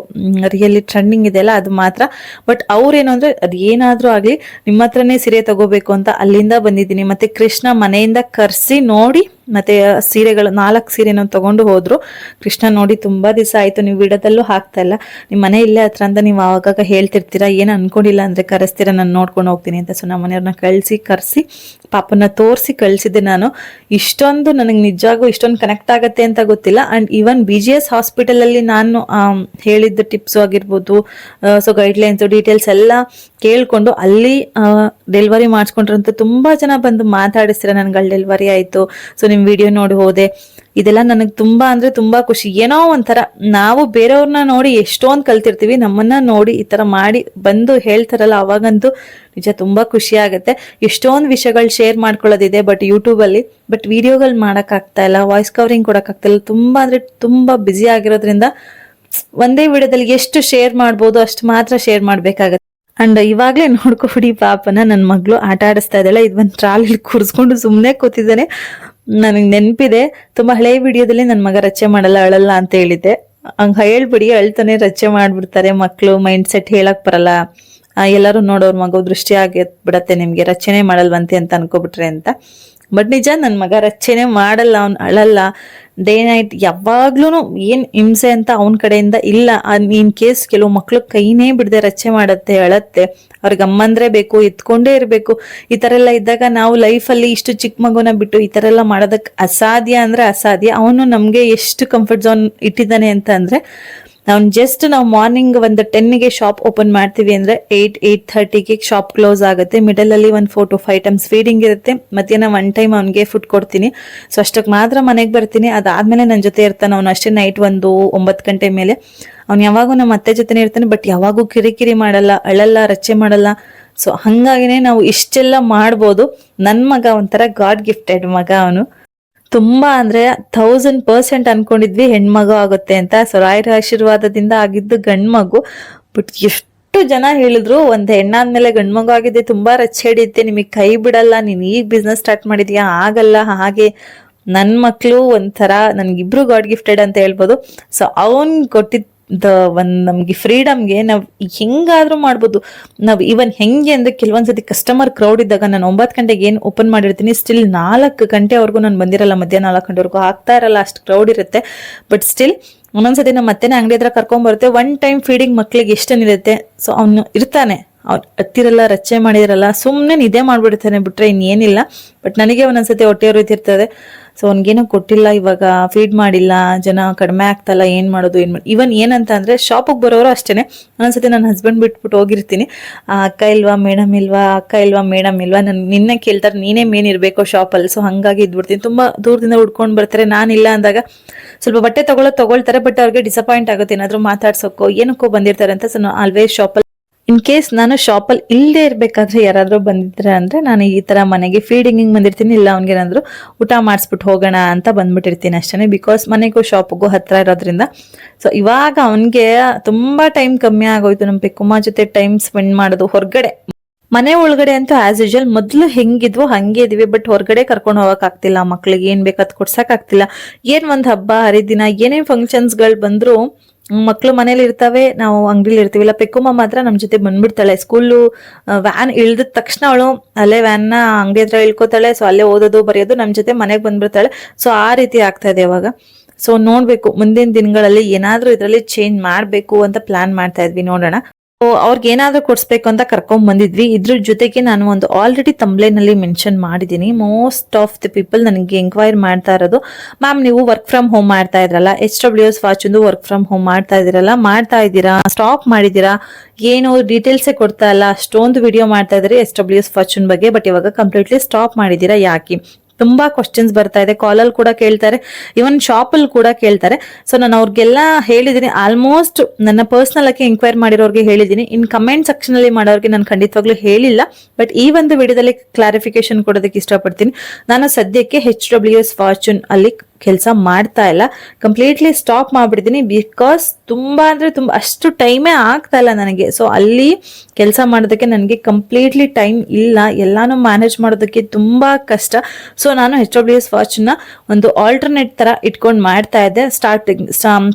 ರಿಯಲಿ ಟ್ರೆಂಡಿಂಗ್ ಇದೆಯಲ್ಲ ಅದು ಮಾತ್ರ. ಬಟ್ ಅವ್ರೇನು ಅಂದ್ರೆ ಅದು ಏನಾದ್ರೂ ಆಗ್ಲಿ ನಿಮ್ಮ ಹತ್ರನೇ ಸೀರೆ ತಗೋಬೇಕು ಅಂತ ಅಲ್ಲಿಂದ ಬಂದಿದ್ದೀನಿ. ಮತ್ತೆ ಕೃಷ್ಣ ಮನೆಯಿಂದ ಕರ್ಸಿ ನೋಡಿ ಮತ್ತೆ ಸೀರೆಗಳು 4 ಸೀರೆನೂ ತಗೊಂಡು ಹೋದ್ರು. ಕೃಷ್ಣ ನೋಡಿ ತುಂಬಾ ದಿವಸ ಆಯ್ತು, ನೀವು ವಿಡಿಯೋದಲ್ಲೂ ಹಾಕ್ತಾ ಇಲ್ಲ, ನಿಮ್ಮ ಮನೆ ಇಲ್ಲೇ ಹತ್ರ ಅಂತ ನೀವು ಆವಾಗ ಹೇಳ್ತಿರ್ತೀರಾ, ಏನು ಅನ್ಕೊಂಡಿಲ್ಲ ಅಂದ್ರೆ ಕರೆಸ್ತೀರಾ, ನಾನು ನೋಡ್ಕೊಂಡು ಹೋಗ್ತೀನಿ ಅಂತ. ಸೊ ನಮ್ಮ ಮನೆಯವ್ರನ್ನ ಕರ್ಸಿ ಪಾಪನ ತೋರಿಸಿ ಕಳ್ಸಿದ್ದೆ ನಾನು. ಇಷ್ಟೊಂದು ನನಗೆ ನಿಜವಾಗೂ ಇಷ್ಟೊಂದು ಕನೆಕ್ಟ್ ಆಗತ್ತೆ ಅಂತ ಗೊತ್ತಿಲ್ಲ. ಅಂಡ್ ಈವನ್ BGS ಹಾಸ್ಪಿಟಲ್ ಅಲ್ಲಿ ನಾನು ಹೇಳಿದ್ದ ಟಿಪ್ಸ್ ಆಗಿರ್ಬೋದು, ಸೊ ಗೈಡ್ಲೈನ್ಸ್, ಡೀಟೇಲ್ಸ್ ಎಲ್ಲ ಕೇಳ್ಕೊಂಡು ಅಲ್ಲಿ ಡೆಲಿವರಿ ಮಾಡಿಸ್ಕೊಂಡ್ರಂತ ತುಂಬಾ ಜನ ಬಂದು ಮಾತಾಡಿಸ್ತೀರ, ನನ್ಗೆ ಅಲ್ಲಿ ಡೆಲಿವರಿ ಆಯ್ತು, ಸೊ ನಿಮ್ ವಿಡಿಯೋ ನೋಡಿ ಹೋದೆ. ಇದೆಲ್ಲ ನನಗೆ ತುಂಬಾ ಅಂದ್ರೆ ತುಂಬಾ ಖುಷಿ. ಏನೋ ಒಂಥರ ನಾವು ಬೇರೆಯವ್ರನ್ನ ನೋಡಿ ಎಷ್ಟೊಂದು ಕಲ್ತಿರ್ತೀವಿ, ನಮ್ಮನ್ನ ನೋಡಿ ಈ ತರ ಮಾಡಿ ಬಂದು ಹೇಳ್ತಾರಲ್ಲ, ಅವಾಗಂತೂ ನಿಜ ತುಂಬಾ ಖುಷಿ ಆಗತ್ತೆ. ಎಷ್ಟೊಂದು ವಿಷಯಗಳು ಶೇರ್ ಮಾಡ್ಕೊಳ್ಳೋದಿದೆ ಬಟ್ ಯೂಟ್ಯೂಬ್ ಅಲ್ಲಿ, ಬಟ್ ವಿಡಿಯೋಗಳು ಮಾಡಕ್ ಆಗ್ತಾ ಇಲ್ಲ, ವಾಯ್ಸ್ ಕವರಿಂಗ್ ಕೊಡಕ್ ಆಗ್ತಾ ಇಲ್ಲ. ತುಂಬಾ ಅಂದ್ರೆ ತುಂಬಾ ಬ್ಯುಸಿ ಆಗಿರೋದ್ರಿಂದ ಒಂದೇ ವಿಡಿಯೋದಲ್ಲಿ ಎಷ್ಟು ಶೇರ್ ಮಾಡ್ಬೋದು ಅಷ್ಟು ಮಾತ್ರ ಶೇರ್ ಮಾಡ್ಬೇಕಾಗತ್ತೆ. ಅಂಡ್ ಇವಾಗ್ಲೇ ನೋಡ್ಕೊಬಿಡಿ ಪಾಪನ, ನನ್ನ ಮಗಳು ಆಟ ಆಡಿಸ್ತಾ ಇದ್ದಾಳೆ. ಇದು ಒಂದು ಟ್ರಾಲಿಲಿ ಕೂರಿಸ್ಕೊಂಡು ಸುಮ್ಮನೆ ಕೂತಿದ್ದಾನೆ. ನನಗೆ ನೆನಪಿದೆ, ತುಂಬಾ ಹಳೆ ವಿಡಿಯೋದಲ್ಲಿ ನನ್ನ ಮಗ ರಚ್ಚೆ ಮಾಡಲ್ಲ ಅಳಲ್ಲ ಅಂತ ಹೇಳಿದ್ದೆ. ಹಂಗ ಹೇಳ್ಬಿಡಿ, ಅಳ್ತಾನೆ ರಚ್ಚೆ ಮಾಡ್ಬಿಡ್ತಾರೆ ಮಕ್ಳು, ಮೈಂಡ್ ಸೆಟ್ ಹೇಳಕ್ ಬರಲ್ಲ, ಎಲ್ಲರೂ ನೋಡೋರ್ ಮಗು ದೃಷ್ಟಿ ಆಗಿ ಬಿಡತ್ತೆ ನಿಮ್ಗೆ, ರಚನೆ ಮಾಡಲ್ವಂತೆ ಅಂತ ಅನ್ಕೋಬಿಟ್ರೆ ಅಂತ. ಬಟ್ ನಿಜ, ನನ್ ಮಗ ರಚನೆ ಮಾಡಲ್ಲ, ಅವ್ನ್ ಅಳಲ್ಲ. ಡೇ ನೈಟ್ ಯಾವಾಗ್ಲೂ ಏನ್ ಹಿಂಸೆ ಅಂತ ಅವನ ಕಡೆಯಿಂದ ಇಲ್ಲ. ಇನ್ ಕೇಸ್ ಕೆಲವು ಮಕ್ಳು ಕೈನೇ ಬಿಡದೆ ರಚನೆ ಮಾಡತ್ತೆ, ಅಳತ್ತೆ, ಅವ್ರಿಗೆ ಅಮ್ಮಂದ್ರೆ ಬೇಕು, ಎತ್ಕೊಂಡೇ ಇರ್ಬೇಕು. ಈ ತರ ಎಲ್ಲ ಇದ್ದಾಗ ನಾವು ಲೈಫಲ್ಲಿ ಇಷ್ಟು ಚಿಕ್ಕ ಮಗುನ ಬಿಟ್ಟು ಈ ತರ ಎಲ್ಲ ಮಾಡೋದಕ್ ಅಸಾಧ್ಯ ಅಂದ್ರೆ ಅಸಾಧ್ಯ. ಅವನು ನಮ್ಗೆ ಎಷ್ಟು ಕಂಫರ್ಟ್ ಝೋನ್ ಇಟ್ಟಿದ್ದಾನೆ ಅಂತ ಅಂದ್ರೆ, ನಾವು ಮಾರ್ನಿಂಗ್ ಒಂದು 10ಗೆ ಶಾಪ್ ಓಪನ್ ಮಾಡ್ತೀವಿ ಅಂದ್ರೆ 8:30ಗೆ ಶಾಪ್ ಕ್ಲೋಸ್ ಆಗುತ್ತೆ. ಮಿಡಲ್ ಅಲ್ಲಿ ಒಂದು 4 to 5 ಟೈಮ್ಸ್ ಫೀಡಿಂಗ್ ಇರುತ್ತೆ. ಮಧ್ಯಾಹ್ನ 1 ಟೈಮ್ ಅವ್ನಿಗೆ ಫುಡ್ ಕೊಡ್ತೀನಿ. ಸೊ ಅಷ್ಟಕ್ಕೆ ಮಾತ್ರ ಮನೆಗೆ ಬರ್ತೀನಿ. ಅದಾದ್ಮೇಲೆ ನನ್ನ ಜೊತೆ ಇರ್ತಾನೆ ಅವನು ಅಷ್ಟೇ. ನೈಟ್ 9 ಗಂಟೆ ಮೇಲೆ ಅವ್ನು ಯಾವಾಗೂ ನಮ್ಮ ಅತ್ತೆ ಜೊತೆನೇ ಇರ್ತಾನೆ. ಬಟ್ ಯಾವಾಗೂ ಕಿರಿಕಿರಿ ಮಾಡಲ್ಲ, ಅಳಲ್ಲ, ರಚ್ಚೆ ಮಾಡಲ್ಲ. ಸೊ ಹಂಗಾಗಿನೇ ನಾವು ಇಷ್ಟೆಲ್ಲ ಮಾಡ್ಬೋದು. ನನ್ ಮಗ ಒಂಥರ ಗಾಡ್ ಗಿಫ್ಟೆಡ್ ಮಗ. ಅವನು ತುಂಬಾ ಅಂದ್ರೆ 1000% ಅನ್ಕೊಂಡಿದ್ವಿ ಹೆಣ್ಮಗು ಆಗುತ್ತೆ ಅಂತ. ಸೊ ರಾಯರ ಆಶೀರ್ವಾದದಿಂದ ಆಗಿದ್ದು ಗಂಡ್ಮಗು. ಬಟ್ ಎಷ್ಟು ಜನ ಹೇಳಿದ್ರು, ಒಂದ್ ಹೆಣ್ಣಾದ್ಮೇಲೆ ಗಂಡ್ಮಗು ಆಗಿದೆ, ತುಂಬಾ ರಚ್ಚೆ ಹಿಡಿಯುತ್ತೆ, ನಿಮಗ್ ಕೈ ಬಿಡಲ್ಲ, ನೀನ್ ಈಗ ಬಿಸ್ನೆಸ್ ಸ್ಟಾರ್ಟ್ ಮಾಡಿದ್ಯಾ, ಆಗಲ್ಲ. ಹಾಗೆ ನನ್ ಮಕ್ಳು ಒಂಥರ ನನ್ಗಿಬ್ರು ಗಾಡ್ ಗಿಫ್ಟೆಡ್ ಅಂತ ಹೇಳ್ಬೋದು. ಸೊ ಅವನ್ ಕೊಟ್ಟಿದ್ದ ನಮ್ಗೆ ಫ್ರೀಡಮ್ಗೆ ನಾವ್ ಹೆಂಗಾದ್ರೂ ಮಾಡ್ಬೋದು. ನಾವ್ ಇವನ್ ಹೆಂಗೆ ಅಂದ್ರೆ, ಕೆಲವೊಂದ್ಸತಿ ಕಸ್ಟಮರ್ ಕ್ರೌಡ್ ಇದ್ದಾಗ ನಾನು 9 ಗಂಟೆಗೆ ಏನ್ ಓಪನ್ ಮಾಡಿರ್ತೀನಿ, ಸ್ಟಿಲ್ 4 ಗಂಟೆವರೆಗೂ ನಾನು ಬಂದಿರಲ್ಲ, ಮಧ್ಯಾಹ್ನ 4 ಗಂಟೆವರೆಗೂ ಆಗ್ತಾ ಇರಲ್ಲ, ಅಷ್ಟು ಕ್ರೌಡ್ ಇರುತ್ತೆ. ಬಟ್ ಸ್ಟಿಲ್ ಒಂದೊಂದ್ಸತಿ ನಮ್ಮ ಮತ್ತೆನೇ ಅಂಗಡಿ ಹತ್ರ ಕರ್ಕೊಂಡ್ ಬರುತ್ತೆ. 1 ಟೈಮ್ ಫೀಡಿಂಗ್ ಮಕ್ಳಿಗೆ ಎಷ್ಟೇನಿರುತ್ತೆ. ಸೊ ಅವ್ನು ಇರ್ತಾನೆ, ಅವ್ನು ಹತ್ತಿರಲ್ಲ, ರಚ್ಚೆ ಮಾಡಿರಲ್ಲ, ಸುಮ್ನೆ ನಿದ್ದೆ ಮಾಡ್ಬಿಡ್ತಾನೆ, ಬಿಟ್ರೆ ಇನ್ನೇನಿಲ್ಲ. ಬಟ್ ನನಗೆ ಒಂದೊಂದ್ಸತಿ ಹೊಟ್ಟೆ ಉರಿತಿರ್ತದೆ. ಸೊ ಅವ್ನಿಗೇನೋ ಕೊಟ್ಟಿಲ್ಲ, ಇವಾಗ ಫೀಡ್ ಮಾಡಿಲ್ಲ, ಜನ ಕಡಿಮೆ ಆಗ್ತಲ್ಲ, ಏನ್ ಮಾಡೋದು ಇವನ್ ಏನಂತ ಅಂದ್ರೆ, ಶಾಪಿಗೆ ಬರೋರು ಅಷ್ಟೇನೆ. ಒಂದೊಂದ್ಸತಿ ನನ್ನ ಹಸ್ಬೆಂಡ್ ಬಿಟ್ಬಿಟ್ಟು ಹೋಗಿರ್ತೀನಿ, ಅಕ್ಕ ಇಲ್ವಾ, ಮೇಡಮ್ ಇಲ್ವಾ, ಅಕ್ಕ ಇಲ್ವಾ, ಮೇಡಮ್ ಇಲ್ವಾ, ನಿನ್ನೆ ಕೇಳ್ತಾರೆ, ನೀನೇ ಮೇನ್ ಇರ್ಬೇಕು ಶಾಪಲ್ಲಿ. ಸೊ ಹಂಗಾಗಿ ಇದ್ಬಿಡ್ತೀನಿ. ತುಂಬಾ ದೂರದಿಂದ ಹುಡ್ಕೊಂಡ್ ಬರ್ತಾರೆ. ನಾನಿಲ್ಲ ಅಂದಾಗ ಸ್ವಲ್ಪ ಬಟ್ಟೆ ತಗೊಳ್ತಾರೆ. ಬಟ್ ಅವ್ರಿಗೆ ಡಿಸಪಾಯಿಂಟ್ ಆಗುತ್ತೆ, ಏನಾದ್ರು ಮಾತಾಡ್ಸೋಕೋ ಏನಕ್ಕೋ ಬಂದಿರ್ತಾರೆ ಅಂತ. ಸೊ ಆಲ್ವೇಸ್ ಶಾಪಲ್ಲಿ, ಇನ್ ಕೇಸ್ ನಾನು ಶಾಪಲ್ಲಿ ಇಲ್ಲದೆ ಇರ್ಬೇಕಾದ್ರೆ ಯಾರಾದ್ರೂ ಬಂದಿದ್ರೆ ಅಂದ್ರೆ, ನಾನು ಈ ತರ ಮನೆಗೆ ಫೀಡಿಂಗ್ ಬಂದಿರ್ತೀನಿ, ಇಲ್ಲ ಅವ್ನಿಗೇನಾದ್ರು ಊಟ ಮಾಡಿಸ್ಬಿಟ್ಟು ಹೋಗೋಣ ಅಂತ ಬಂದ್ಬಿಟ್ಟಿರ್ತೀನಿ ಅಷ್ಟೇ. ಬಿಕಾಸ್ ಮನೆಗೂ ಶಾಪ್ಗೂ ಹತ್ರ ಇರೋದ್ರಿಂದ. ಸೊ ಇವಾಗ ಅವನ್ಗೆ ತುಂಬಾ ಟೈಮ್ ಕಮ್ಮಿ ಆಗೋಯ್ತು, ನಮ್ಮ ಪೆಕ್ಕುಮ್ಮ ಜೊತೆ ಟೈಮ್ ಸ್ಪೆಂಡ್ ಮಾಡೋದು. ಹೊರಗಡೆ, ಮನೆ ಒಳಗಡೆ ಅಂತೂ ಆಸ್ ಯೂಶುವಲ್ ಮೊದ್ಲು ಹೆಂಗಿದ್ವೋ ಹಂಗೆ ಇದೀವಿ. ಬಟ್ ಹೊರಗಡೆ ಕರ್ಕೊಂಡು ಹೋಗಕ್ ಆಗ್ತಿಲ್ಲ, ಮಕ್ಳಿಗೆ ಏನ್ ಬೇಕದ್ ಕೊಡ್ಸಕ್ ಆಗ್ತಿಲ್ಲ. ಏನ್ ಒಂದ್ ಹಬ್ಬ ಹರಿದಿನ ಏನೇ ಫಂಕ್ಷನ್ಸ್ ಗಳು ಬಂದ್ರು ಮಕ್ಳು ಮನೇಲಿ ಇರ್ತಾವೆ, ನಾವು ಅಂಗಡಿಲಿ ಇರ್ತೀವಿ. ಇಲ್ಲ ಪೆಕ್ಕುಮ್ಮ ಮಾತ್ರ ನಮ್ ಜೊತೆ ಬಂದ್ಬಿಡ್ತಾಳೆ. ಸ್ಕೂಲು ವ್ಯಾನ್ ಇಳ್ದ ತಕ್ಷಣ ಅವಳು ಅಲ್ಲೇ ವ್ಯಾನ್ ನ ಅಂಗಡಿ ಹತ್ರ ಇಳ್ಕೋತಾಳೆ. ಸೊ ಅಲ್ಲೇ ಓದೋದು ಬರೆಯೋದು, ನಮ್ ಜೊತೆ ಮನೆಗ್ ಬಂದ್ಬಿಡ್ತಾಳೆ. ಸೊ ಆ ರೀತಿ ಆಗ್ತಾ ಇದೆ ಇವಾಗ. ಸೊ ನೋಡ್ಬೇಕು, ಮುಂದಿನ ದಿನಗಳಲ್ಲಿ ಏನಾದ್ರೂ ಇದ್ರಲ್ಲಿ ಚೇಂಜ್ ಮಾಡ್ಬೇಕು ಅಂತ ಪ್ಲಾನ್ ಮಾಡ್ತಾ ಇದ್ವಿ, ನೋಡೋಣ. ಅವ್ರಿಗೆ ಏನಾದ್ರೂ ಕೊಡ್ಸ್ಬೇಕು ಅಂತ ಕರ್ಕೊಂಡ್ ಬಂದಿದ್ವಿ. ಇದ್ರ ಜೊತೆಗೆ ನಾನು ಒಂದು ಆಲ್ರೆಡಿ ತಂಬ್ಲೇನಲ್ಲಿ ಮೆನ್ಷನ್ ಮಾಡಿದೀನಿ. ಮೋಸ್ಟ್ ಆಫ್ ದಿ ಪೀಪಲ್ ನನಗೆ ಎಂಕ್ವೈರ್ ಮಾಡ್ತಾ ಇರೋದು, ಮ್ಯಾಮ್ ನೀವು ವರ್ಕ್ ಫ್ರಮ್ ಹೋಮ್ ಮಾಡ್ತಾ ಇದ್ರಲ್ಲ, HWS fortune work from home ಮಾಡ್ತಾ ಇದ್ದೀರಾ, ಸ್ಟಾಪ್ ಮಾಡಿದೀರಾ, ಏನು ಡೀಟೇಲ್ಸೇ ಕೊಡ್ತಾ ಇಲ್ಲ, ಅಷ್ಟೊಂದು ವಿಡಿಯೋ ಮಾಡ್ತಾ ಇದ್ರಿ HWS ಫಾರ್ಚೂನ್ ಬಗ್ಗೆ, ಬಟ್ ಇವಾಗ ಕಂಪ್ಲೀಟ್ಲಿ ಸ್ಟಾಪ್ ಮಾಡಿದೀರಾ, ಯಾಕೆ? ತುಂಬಾ ಕ್ವಶನ್ಸ್ ಬರ್ತಾ ಇದೆ. ಕಾಲಲ್ಲಿ ಕೂಡ ಕೇಳ್ತಾರೆ, ಇವನ್ ಶಾಪ್ ಅಲ್ಲಿ ಕೂಡ ಕೇಳ್ತಾರೆ. ಸೊ ನಾನು ಅವ್ರಿಗೆಲ್ಲ ಹೇಳಿದೀನಿ. ಆಲ್ಮೋಸ್ಟ್ ನನ್ನ ಪರ್ಸನಲ್ ಆಗಿ ಎಂಕ್ವೈರ್ ಮಾಡಿರೋರ್ಗೆ ಹೇಳಿದೀನಿ. ಇನ್ ಕಮೆಂಟ್ ಸೆಕ್ಷನ್ ಅಲ್ಲಿ ಮಾಡೋರ್ಗೆ ನಾನು ಖಂಡಿತವಾಗ್ಲೂ ಹೇಳಿಲ್ಲ. ಬಟ್ ಈ ಒಂದು ವಿಡಿಯೋದಲ್ಲಿ ಕ್ಲಾರಿಫಿಕೇಶನ್ ಕೊಡೋದಕ್ಕೆ ಇಷ್ಟಪಡ್ತೀನಿ. ನಾನು ಸದ್ಯಕ್ಕೆ HWS ಫಾರ್ಚೂನ್ ಅಲ್ಲಿ ಕೆಲಸ ಮಾಡ್ತಾ ಇಲ್ಲ, ಕಂಪ್ಲೀಟ್ಲಿ ಸ್ಟಾಪ್ ಮಾಡ್ಬಿಡ್ತೀನಿ. ಬಿಕಾಸ್ ತುಂಬಾ ಅಂದ್ರೆ ತುಂಬಾ ಅಷ್ಟು ಟೈಮೇ ಆಗ್ತಾ ಇಲ್ಲ ನನಗೆ. ಸೊ ಅಲ್ಲಿ ಕೆಲಸ ಮಾಡೋದಕ್ಕೆ ನನಗೆ ಕಂಪ್ಲೀಟ್ಲಿ ಟೈಮ್ ಇಲ್ಲ, ಎಲ್ಲಾನು ಮ್ಯಾನೇಜ್ ಮಾಡೋದಕ್ಕೆ ತುಂಬಾ ಕಷ್ಟ. ಸೊ ನಾನು HWS ಫಾರ್ಚೂನ್ ಒಂದು ಆಲ್ಟರ್ನೇಟ್ ತರ ಇಟ್ಕೊಂಡು ಮಾಡ್ತಾ ಇದ್ದೆ.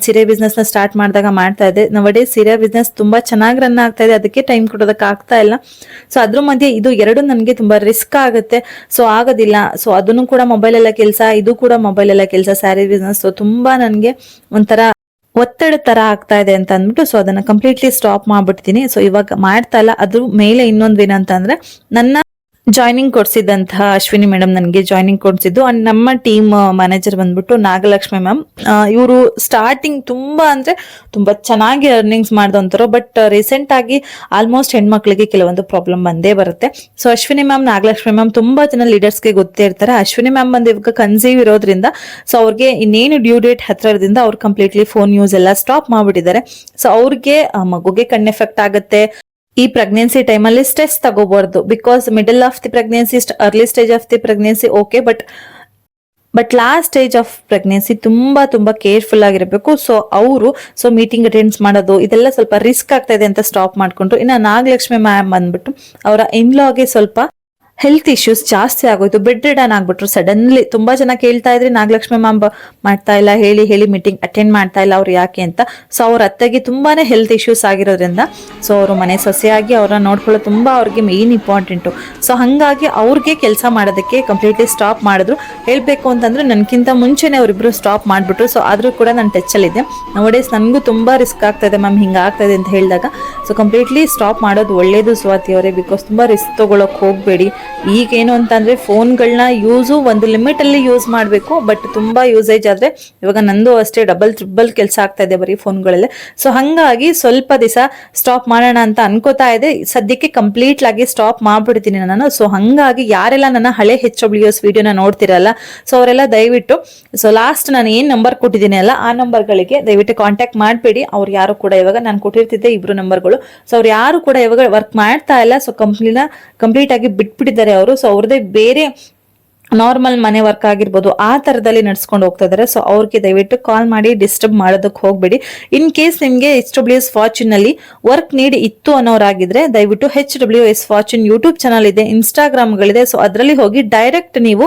ಸೀರೆ ಬಿಸ್ನೆಸ್ ನ ಸ್ಟಾರ್ಟ್ ಮಾಡಿದಾಗ ಮಾಡ್ತಾ ಇದ್ದೆ. ನವಡೇ ಸೀರೆ ಬಿಸ್ನೆಸ್ ತುಂಬಾ ಚೆನ್ನಾಗಿ ರನ್ ಆಗ್ತಾ ಇದೆ, ಅದಕ್ಕೆ ಟೈಮ್ ಕೊಡೋದಕ್ಕೆ ಆಗ್ತಾ ಇಲ್ಲ. ಸೊ ಅದ್ರ ಮಧ್ಯೆ ಇದು ಎರಡು ನನಗೆ ತುಂಬಾ ರಿಸ್ಕ್ ಆಗುತ್ತೆ. ಸೊ ಆಗೋದಿಲ್ಲ. ಸೊ ಅದನ್ನು ಕೂಡ ಮೊಬೈಲ್ ಎಲ್ಲ ಕೆಲಸ, ಇದು ಕೂಡ ಮೊಬೈಲ್ ಎಲ್ಲ ಕೆಲಸ, ಸ್ಯಾರಿ ಬಿಸ್ನೆಸ್. ಸೊ ತುಂಬಾ ನನ್ಗೆ ಒಂಥರ ಒತ್ತಡ ತರ ಆಗ್ತಾ ಇದೆ ಅಂತ ಅಂದ್ಬಿಟ್ಟು ಸೊ ಅದನ್ನ ಕಂಪ್ಲೀಟ್ಲಿ ಸ್ಟಾಪ್ ಮಾಡ್ಬಿಡ್ತೀನಿ. ಸೊ ಇವಾಗ ಮಾಡ್ತಾ ಇಲ್ಲ. ಅದ್ರ ಮೇಲೆ ಇನ್ನೊಂದು ಏನಂತ ಅಂದ್ರೆ, ನನ್ನ ಜಾಯ್ನಿಂಗ್ ಕೊಡ್ಸಿದ್ದಂತಹ ಅಶ್ವಿನಿ ಮೇಡಮ್ ನನಗೆ ಜಾಯ್ನಿಂಗ್ ಕೊಡ್ಸಿದ್ದು. ಅಂಡ್ ನಮ್ಮ ಟೀಮ್ ಮ್ಯಾನೇಜರ್ ಬಂದ್ಬಿಟ್ಟು ನಾಗಲಕ್ಷ್ಮಿ ಮ್ಯಾಮ್. ಇವರು ಸ್ಟಾರ್ಟಿಂಗ್ ತುಂಬಾ ಅಂದ್ರೆ ತುಂಬಾ ಚೆನ್ನಾಗಿ ಅರ್ನಿಂಗ್ಸ್ ಮಾಡ್ದಂತರು. ಬಟ್ ರೀಸೆಂಟ್ ಆಗಿ ಆಲ್ಮೋಸ್ಟ್ ಹೆಣ್ಮಕ್ಳಿಗೆ ಕೆಲವೊಂದು ಪ್ರಾಬ್ಲಮ್ ಬಂದೇ ಬರುತ್ತೆ. So Ashwini ma'am, Nagalakshmi ma'am ತುಂಬಾ ಜನ ಲೀಡರ್ಸ್ಗೆ ಗೊತ್ತೇ ಇರ್ತಾರೆ. ಅಶ್ವಿನಿ ಮ್ಯಾಮ್ ಬಂದು ಇವಾಗ ಕನ್ಸೀವ್ ಇರೋದ್ರಿಂದ ಸೊ ಅವ್ರಿಗೆ ಇನ್ನೇನು ಡ್ಯೂ ಡೇಟ್ ಹತ್ರ ಇರೋದ್ರಿಂದ ಅವ್ರು ಕಂಪ್ಲೀಟ್ಲಿ ಫೋನ್ ಯೂಸ್ ಎಲ್ಲ ಸ್ಟಾಪ್ ಮಾಡ್ಬಿಟ್ಟಿದ್ದಾರೆ. ಸೊ ಅವ್ರಿಗೆ ಮಗುಗೆ ಕಣ್ಣು ಎಫೆಕ್ಟ್ ಆಗುತ್ತೆ. ಈ ಪ್ರೆಗ್ನೆನ್ಸಿ ಟೈಮಲ್ಲಿ ಸ್ಟ್ರೆಸ್ ತಗೋಬಾರ್ದು. Because middle of the pregnancy, early stage of the pregnancy okay, but last stage of pregnancy ತುಂಬಾ ಕೇರ್ಫುಲ್ ಆಗಿರಬೇಕು. ಸೊ ಮೀಟಿಂಗ್ ಅಟೆಂಡ್ಸ್ ಮಾಡೋದು ಇದೆಲ್ಲ ಸ್ವಲ್ಪ ರಿಸ್ಕ್ ಆಗ್ತಾ ಇದೆ ಅಂತ ಸ್ಟಾಪ್ ಮಾಡ್ಕೊಂಡ್ರು. ಇನ್ನು ನಾಗಲಕ್ಷ್ಮಿ ಮ್ಯಾಮ್ ಬಂದ್ಬಿಟ್ಟು ಅವರ ಇನ್ಲಾಗೆ ಸ್ವಲ್ಪ ಹೆಲ್ತ್ ಇಶ್ಯೂಸ್ ಜಾಸ್ತಿ ಆಗೋಯ್ತು. ಬೆಡ್ ರಿಡನ್ ಆಗ್ಬಿಟ್ರು ಸಡನ್ಲಿ. ತುಂಬಾ ಜನ ಕೇಳ್ತಾ ಇದ್ರಿ ನಾಗಲಕ್ಷ್ಮಿ ಮ್ಯಾಮ್ ಮಾಡ್ತಾ ಇಲ್ಲ, ಹೇಳಿ ಹೇಳಿ ಮೀಟಿಂಗ್ ಅಟೆಂಡ್ ಮಾಡ್ತಾ ಇಲ್ಲ ಅವ್ರು ಯಾಕೆ ಅಂತ. ಸೊ ಅವ್ರ ಅತ್ತೆಗೆ ತುಂಬಾನೇ ಹೆಲ್ತ್ ಇಶ್ಯೂಸ್ ಆಗಿರೋದ್ರಿಂದ ಸೊ ಅವರು ಮನೆ ಸೊಸೆಯಾಗಿ ಅವ್ರನ್ನ ನೋಡ್ಕೊಳ್ಳೋದು ತುಂಬಾ ಅವ್ರಿಗೆ ಮೇನ್ ಇಂಪಾರ್ಟೆಂಟು. ಸೊ ಹಂಗಾಗಿ ಅವ್ರಿಗೆ ಕೆಲಸ ಮಾಡೋದಕ್ಕೆ ಕಂಪ್ಲೀಟ್ಲಿ ಸ್ಟಾಪ್ ಮಾಡಿದ್ರು. ಹೇಳ್ಬೇಕು ಅಂತಂದ್ರೆ ನನ್ಕಿಂತ ಮುಂಚೆನೆ ಅವರಿಬ್ರು ಸ್ಟಾಪ್ ಮಾಡ್ಬಿಟ್ರು. ಸೊ ಆದ್ರೂ ಕೂಡ ನಾನು ಟಚ್ಚಲ್ಲಿದ್ದೆ. ನವಡೇಸ್ ನನಗೂ ತುಂಬಾ ರಿಸ್ಕ್ ಆಗ್ತಾ ಇದೆ ಮ್ಯಾಮ್, ಹಿಂಗೆ ಆಗ್ತಾ ಇದೆ ಅಂತ ಹೇಳಿದಾಗ ಸೊ ಕಂಪ್ಲೀಟ್ಲಿ ಸ್ಟಾಪ್ ಮಾಡೋದು ಒಳ್ಳೇದು ಸ್ವಾತಿ ಅವರೇ. ಬಿಕಾಸ್ ತುಂಬಾ ರಿಸ್ಕ್ ತಗೊಳಕ್ ಹೋಗ್ಬೇಡಿ. ಈಗೇನು ಅಂತಂದ್ರೆ ಫೋನ್ಗಳನ್ನ ಯೂಸು ಒಂದು ಲಿಮಿಟ್ ಅಲ್ಲಿ ಯೂಸ್ ಮಾಡಬೇಕು. ಬಟ್ ತುಂಬಾ ಯೂಸೇಜ್ ಆದ್ರೆ ಇವಾಗ ನಂದು ಅಷ್ಟೇ ಡಬಲ್ ಟ್ರಿಬಲ್ ಕೆಲಸ ಆಗ್ತಾ ಇದೆ ಬರೀ ಫೋನ್ಗಳಲ್ಲೇ. ಸೊ ಹಂಗಾಗಿ ಸ್ವಲ್ಪ ದಿವಸ ಸ್ಟಾಪ್ ಮಾಡೋಣ ಅಂತ ಅನ್ಕೋತಾ ಇದೆ. ಸದ್ಯಕ್ಕೆ ಕಂಪ್ಲೀಟ್ ಆಗಿ ಸ್ಟಾಪ್ ಮಾಡ್ಬಿಡ್ತೀನಿ ನಾನು. ಸೊ ಹಂಗಾಗಿ ಯಾರೆಲ್ಲ ನನ್ನ ಹಳೆ HWS ವಿಡಿಯೋನ ನೋಡ್ತಿರಲ್ಲ ಸೊ ಅವರೆಲ್ಲ ದಯವಿಟ್ಟು ಸೊ ಲಾಸ್ಟ್ ನಾನು ಏನ್ ನಂಬರ್ ಕೊಟ್ಟಿದ್ದೀನಿ ಅಲ್ಲ ಆ ನಂಬರ್ಗಳಿಗೆ ದಯವಿಟ್ಟು ಕಾಂಟ್ಯಾಕ್ಟ್ ಮಾಡಬೇಡಿ. ಅವ್ರು ಯಾರು ಕೂಡ ಇವಾಗ ನಾನು ಕೊಟ್ಟಿರ್ತಿದ್ದೆ 2 ನಂಬರ್ಗಳು. ಸೊ ಅವ್ರು ಯಾರು ಕೂಡ ಇವಾಗ ವರ್ಕ್ ಮಾಡ್ತಾ ಇಲ್ಲ. ಸೊ ಕಂಪ್ಲೀಟ್ ಆಗಿ ಬಿಟ್ಬಿಟ್ಟಿದ್ದಾರೆ ಅವರು. ಸೊ ಅವ್ರದೇ ಬೇರೆ ನಾರ್ಮಲ್ ಮನೆ ವರ್ಕ್ ಆಗಿರ್ಬೋದು ಆ ತರದಲ್ಲಿ ನಡ್ಸ್ಕೊಂಡು ಹೋಗ್ತಾ ಇದಾರೆ. ಸೊ ಅವ್ರಿಗೆ ದಯವಿಟ್ಟು ಕಾಲ್ ಮಾಡಿ ಡಿಸ್ಟರ್ಬ್ ಮಾಡೋದಕ್ಕೆ ಹೋಗ್ಬೇಡಿ. ಇನ್ ಕೇಸ್ ನಿಮ್ಗೆ HWS ಫಾರ್ಚೂನ್ ಅಲ್ಲಿ ವರ್ಕ್ ನೀಡ್ ಇತ್ತು ಅನ್ನೋರಾಗಿದ್ರೆ ದಯವಿಟ್ಟು HWS ಫಾರ್ಚೂನ್ ಯೂಟ್ಯೂಬ್ ಚಾನಲ್ ಇದೆ, ಇನ್ಸ್ಟಾಗ್ರಾಮ್ಗಳಿದೆ. ಸೊ ಅದರಲ್ಲಿ ಹೋಗಿ ಡೈರೆಕ್ಟ್ ನೀವು